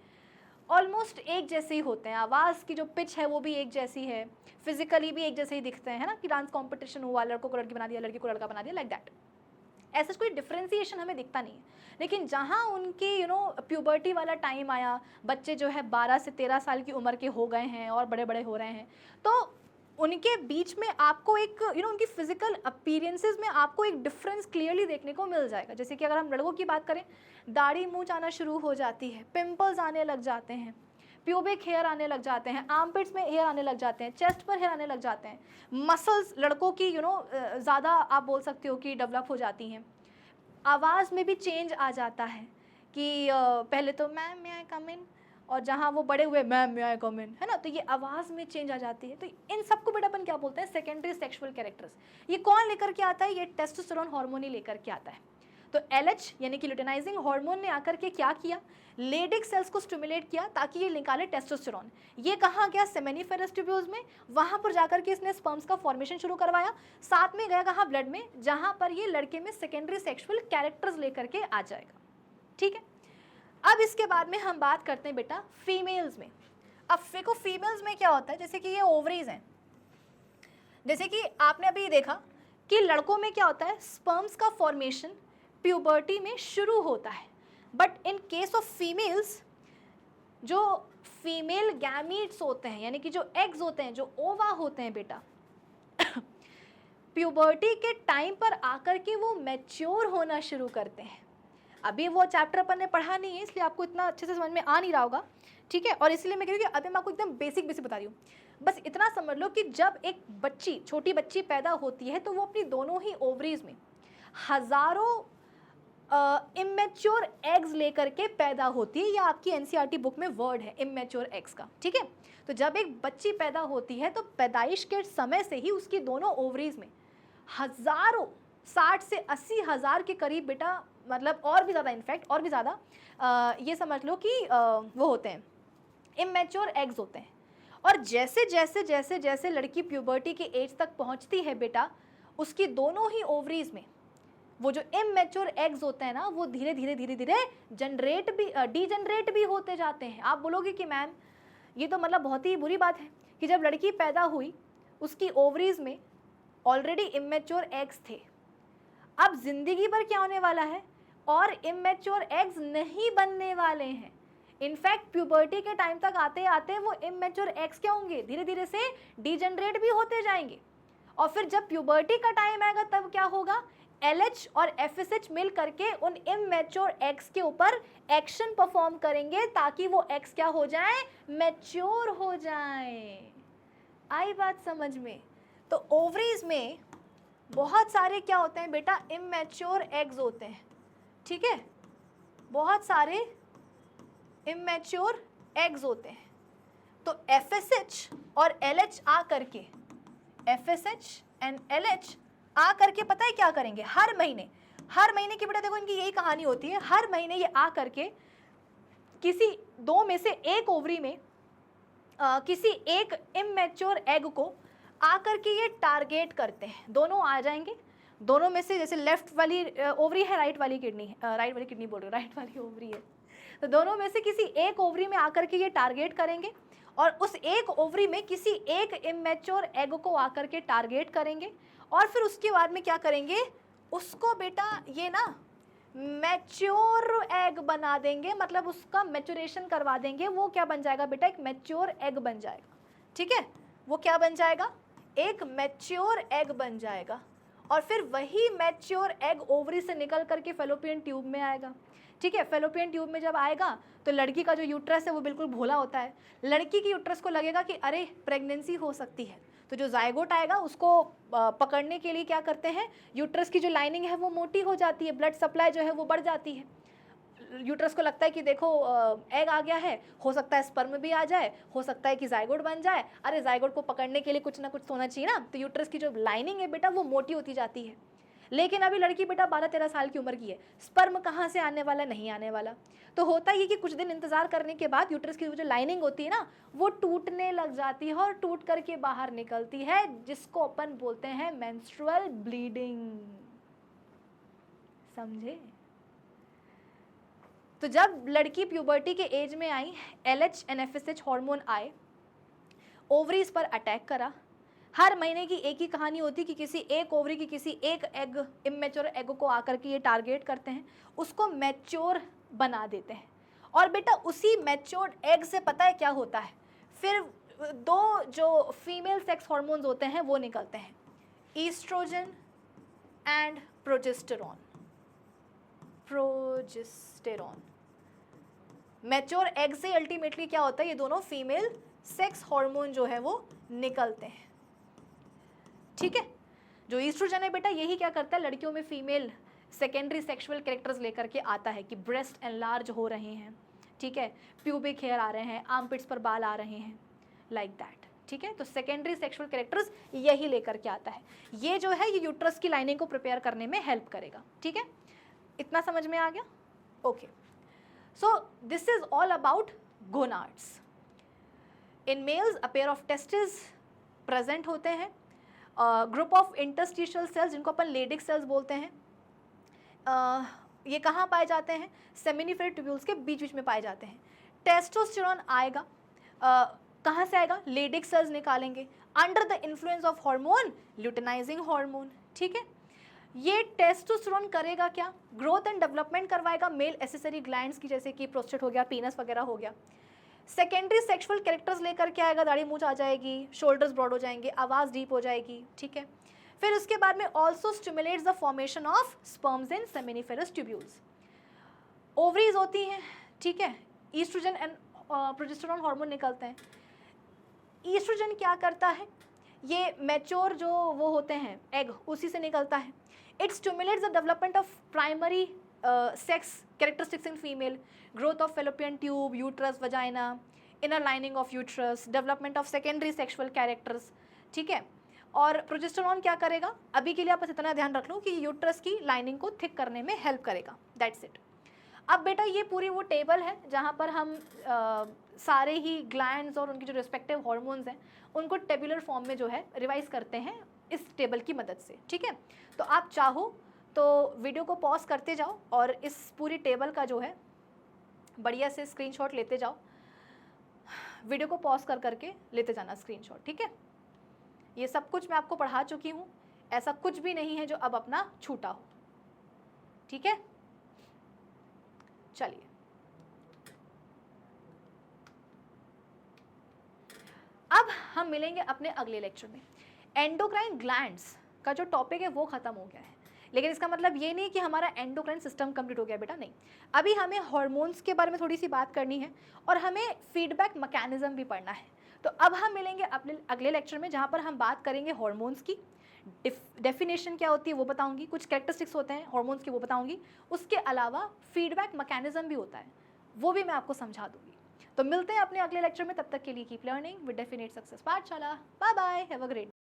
ऑलमोस्ट एक जैसे ही होते हैं, आवाज़ की जो पिच है वो भी एक जैसी है, फिजिकली भी एक जैसे ही दिखते हैं, है ना, कि डांस कंपटीशन हुआ, लड़कों को लड़की बना दिया, लड़की को लड़का बना दिया, लाइक दैट। ऐसा कोई डिफ्रेंसिएशन हमें दिखता नहीं है। लेकिन जहाँ उनकी प्यूबर्टी वाला टाइम आया, बच्चे जो है 12 से 13 साल की उम्र के हो गए हैं और बड़े बड़े हो रहे हैं, तो उनके बीच में आपको एक उनकी फिजिकल अपीयरेंसेस में आपको एक डिफरेंस क्लियरली देखने को मिल जाएगा। जैसे कि अगर हम लड़कों की बात करें, दाढ़ी मूंछ आना शुरू हो जाती है, पिंपल्स आने लग जाते हैं, प्यूबिक हेयर आने लग जाते हैं, आर्मपिट्स में हेयर आने लग जाते हैं, चेस्ट पर हेयर आने लग जाते हैं, मसल्स लड़कों की ज़्यादा आप बोल सकते हो कि डेवलप हो जाती हैं। आवाज़ में भी चेंज आ जाता है कि पहले तो मैम मे आई कम इन, और जहाँ वो बड़े हुए मैम मे आई कम इन, है ना, तो ये आवाज़ में चेंज आ जाती है। तो इन सबको बेटा अपन क्या बोलते हैं, सेकेंडरी सेक्सुअल कैरेक्टर्स। ये कौन लेकर के आता है, ये टेस्टोस्टेरोन हार्मोन ही लेकर के आता है। तो LH यानी कि ल्यूटेनाइजिंग हार्मोन ने आकर के क्या किया, लेडिक सेल्स को स्टिमुलेट किया ताकि ये निकाले टेस्टोस्टेरोन। ये कहाँ गया, सेमेनिफेरस ट्यूब्यूल्स में, वहाँ पर जाकर के इसने स्पर्म्स का फॉर्मेशन शुरू करवाया। साथ में गया कहाँ, ब्लड में, जहाँ पर ये लड़के में सेकेंडरी सेक्सुअल कैरेक्टर्स लेकर के आ जाएगा। ठीक है, अब इसके बाद में हम बात करते हैं बेटा फीमेल्स में। अब देखो फीमेल्स में क्या होता है, जैसे कि ये ओवरीज हैं, जैसे कि आपने अभी देखा कि लड़कों में क्या होता है, स्पर्म्स का फॉर्मेशन प्यूबर्टी में शुरू होता है, but in case of females जो फीमेल गैमीट्स होते हैं, यानी कि जो एग्स होते हैं, जो ओवा होते हैं बेटा, प्यूबर्टी के टाइम पर आकर के वो मैच्योर होना शुरू करते हैं। अभी वो चैप्टर अपन ने पढ़ा नहीं है, इसलिए आपको इतना अच्छे से समझ में आ नहीं रहा होगा। ठीक है, और इसलिए मैं कह रही हूँ कि अभी मैं आपको एकदम बेसिक बता रही हूँ। बस इतना समझ लो कि जब एक बच्ची, छोटी बच्ची पैदा होती है तो वो अपनी दोनों ही ओवरीज में हजारों इमेच्योर एग्स लेकर के पैदा होती है। या आपकी NCERT बुक में वर्ड है इमेच्योर एग्स का। ठीक है, तो जब एक बच्ची पैदा होती है तो पैदाइश के समय से ही उसकी दोनों ओवरीज में हजारों, 60 से 80 हज़ार के करीब बेटा, मतलब और भी ज़्यादा, इनफैक्ट और भी ज़्यादा ये समझ लो कि वो होते हैं, इमेच्योर एग्स होते हैं। और जैसे जैसे जैसे जैसे लड़की प्यूबर्टी की एज तक पहुंचती है बेटा, उसकी दोनों ही ओवरीज में वो जो इमेच्योर एग्स होते हैं ना, वो धीरे धीरे धीरे धीरे डीजनरेट भी होते जाते हैं। आप बोलोगे कि मैम ये तो मतलब बहुत ही बुरी बात है कि जब लड़की पैदा हुई उसकी ओवरीज में ऑलरेडी इमेच्योर एग्स थे, अब जिंदगी भर क्या होने वाला है, और इमेच्योर एग्स नहीं बनने वाले हैं। इनफैक्ट प्यूबर्टी के टाइम तक आते आते वो इमेच्योर एग्स क्या होंगे, धीरे धीरे से डीजनरेट भी होते जाएंगे। और फिर जब प्यूबर्टी का टाइम आएगा तब क्या होगा, LH और FSH मिल करके उन इमेच्योर एग्स के ऊपर एक्शन परफॉर्म करेंगे ताकि वो एग्स क्या हो जाए, मैच्योर हो जाए। आई बात समझ में? तो ओवरीज में बहुत सारे क्या होते हैं बेटा, इमेच्योर एग्स होते हैं। ठीक है, बहुत सारे इमेच्योर एग्स होते हैं। तो FSH और LH आ करके, FSH एंड LH आ करके पता है क्या करेंगे, हर महीने की बेटा देखो इनकी यही कहानी होती है, हर महीने ये आ करके किसी दो में से एक ओवरी में किसी एक इमेच्योर एग को आकर के ये टारगेट करते हैं। दोनों आ जाएंगे, दोनों में से जैसे लेफ्ट वाली ओवरी है, राइट वाली किडनी बोल रही हूँ, राइट वाली ओवरी है, तो दोनों में से किसी एक ओवरी में आकर के ये टारगेट करेंगे और उस एक ओवरी में किसी एक इमेच्योर एग को आकर के टारगेट करेंगे और फिर उसके बाद में क्या करेंगे, उसको बेटा ये ना मैच्योर एग बना देंगे, मतलब उसका मैच्योरेशन करवा देंगे। वो क्या बन जाएगा बेटा, एक मैच्योर एग बन जाएगा। ठीक है, वो क्या बन जाएगा, एक मैच्योर एग बन जाएगा। और फिर वही मैच्योर एग ओवरी से निकल करके फेलोपियन ट्यूब में आएगा। ठीक है, फेलोपियन ट्यूब में जब आएगा तो लड़की का जो यूट्रस है वो बिल्कुल भोला होता है। लड़की की यूट्रस को लगेगा कि अरे प्रेगनेंसी हो सकती है, तो जो जायगोट आएगा उसको पकड़ने के लिए क्या करते हैं, यूट्रस की जो लाइनिंग है वो मोटी हो जाती है, ब्लड सप्लाई जो है वो बढ़ जाती है। यूट्रस को लगता है कि देखो एग आ गया है, हो सकता है स्पर्म भी आ जाए, हो सकता है कि जायगोट बन जाए, अरे जायगोट को पकड़ने के लिए कुछ ना कुछ होना चाहिए ना, तो यूट्रस की जो लाइनिंग है बेटा वो मोटी होती जाती है। लेकिन अभी लड़की बेटा 12-13 साल की उम्र की है, स्पर्म कहाँ से आने वाला, नहीं आने वाला। तो होता ही कि कुछ दिन इंतजार करने के बाद यूट्रस की जो लाइनिंग होती है ना वो टूटने लग जाती है और टूट करके बाहर निकलती है, जिसको अपन बोलते हैं मेंस्ट्रुअल ब्लीडिंग। समझे? तो जब लड़की प्यूबर्टी के एज में आई, LH एंड FSH हार्मोन आए, ओवरीज पर अटैक करा। हर महीने की एक ही कहानी होती कि किसी एक ओवरी की किसी एक एग, इमेच्योर एग को आकर के ये टारगेट करते हैं, उसको मैच्योर बना देते हैं। और बेटा उसी मैच्योर्ड एग से पता है क्या होता है, फिर दो जो फीमेल सेक्स हॉर्मोन्स होते हैं वो निकलते हैं, oestrogen and progesterone. Mature egg से अल्टीमेटली क्या होता है, ये दोनों फीमेल सेक्स हार्मोन जो है वो निकलते हैं, ठीक है। जो ईस्ट्रोजन है बेटा यही क्या करता है, लड़कियों में फीमेल सेकेंडरी सेक्सुअल कैरेक्टर्स लेकर के आता है कि ब्रेस्ट एनलार्ज हो रहे हैं, ठीक है, प्यूबिक हेयर आ रहे हैं, आर्मपिट्स पर बाल आ रहे हैं, लाइक दैट, ठीक है। तो सेकेंडरी सेक्सुअल कैरेक्टर्स यही लेकर के आता है। ये जो है ये यूट्रस की लाइनिंग को प्रिपेयर करने में हेल्प करेगा, ठीक है। इतना समझ में आ गया? Okay, so this is all about gonads. In males a pair of testis present होते हैं, ग्रुप ऑफ इंटरस्टिशियल सेल्स जिनको अपन लेडिक सेल्स बोलते हैं, ये कहाँ पाए जाते हैं, सेमिनिफेरस ट्यूब्यूल्स के बीच बीच में पाए जाते हैं। टेस्टोस्टेरोन आएगा, कहाँ से आएगा, लेडिक सेल्स निकालेंगे under the influence of hormone luteinising hormone, ठीक है। ये टेस्टोस्टेरोन करेगा क्या, ग्रोथ एंड डेवलपमेंट करवाएगा मेल एसेसरी ग्लैंड्स की, जैसे कि प्रोस्टेट हो गया, पीनस वगैरह हो गया। सेकेंडरी सेक्सुअल कैरेक्टर्स लेकर के आएगा, दाढ़ी मूंछ आ जाएगी, शोल्डर्स ब्रॉड हो जाएंगे, आवाज़ डीप हो जाएगी, ठीक है। फिर उसके बाद में also stimulates the formation of sperms in seminiferous tubules. Ovaries होती हैं, ठीक है, ईस्ट्रोजन एंड प्रोजेस्टेरोन हार्मोन निकलते हैं। ईस्ट्रोजन क्या करता है, ये मैच्योर जो वो होते हैं एग उसी से निकलता है। It stimulates the development of primary sex characteristics in female, growth of fallopian tube, uterus, vagina, inner lining of uterus, development of secondary sexual characters, ठीक है। और प्रोजेस्टेरोन क्या करेगा, अभी के लिए आप बस इतना ध्यान रख लो कि यूट्रस की लाइनिंग को थिक करने में हेल्प करेगा, दैट्स इट। अब बेटा ये पूरी वो टेबल है जहाँ पर हम सारे ही ग्लैंड्स और उनकी जो रिस्पेक्टिव हार्मोन्स हैं उनको टेबुलर फॉर्म में जो है रिवाइज करते हैं इस टेबल की मदद से, ठीक है। तो आप चाहो तो वीडियो को पॉज करते जाओ और इस पूरी टेबल का जो है बढ़िया से स्क्रीनशॉट लेते जाओ, वीडियो को पॉज कर करके लेते जाना स्क्रीनशॉट, ठीक है। ये सब कुछ मैं आपको पढ़ा चुकी हूँ, ऐसा कुछ भी नहीं है जो अब अपना छूटा हो, ठीक है। चलिए अब हम मिलेंगे अपने अगले लेक्चर में। एंडोक्राइन ग्लैंड्स का जो टॉपिक है वो खत्म हो गया है, लेकिन इसका मतलब ये नहीं कि हमारा एंडोक्राइन सिस्टम कंप्लीट हो गया बेटा, नहीं। अभी हमें हार्मोन्स के बारे में थोड़ी सी बात करनी है और हमें फीडबैक मैकेनिज्म भी पढ़ना है। तो अब हम मिलेंगे अपने अगले लेक्चर में जहाँ पर हम बात करेंगे हार्मोन्स की, डेफिनेशन क्या होती है वो बताऊंगी, कुछ कैरेक्टरिस्टिक्स होते हैं हार्मोन्स के वो बताऊंगी, उसके अलावा फीडबैक मैकेनिज्म भी होता है वो भी मैं आपको समझा दूंगी। तो मिलते हैं अपने अगले लेक्चर में, तब तक के लिए keep learning with definite success Pathshala. Bye bye, have a great day.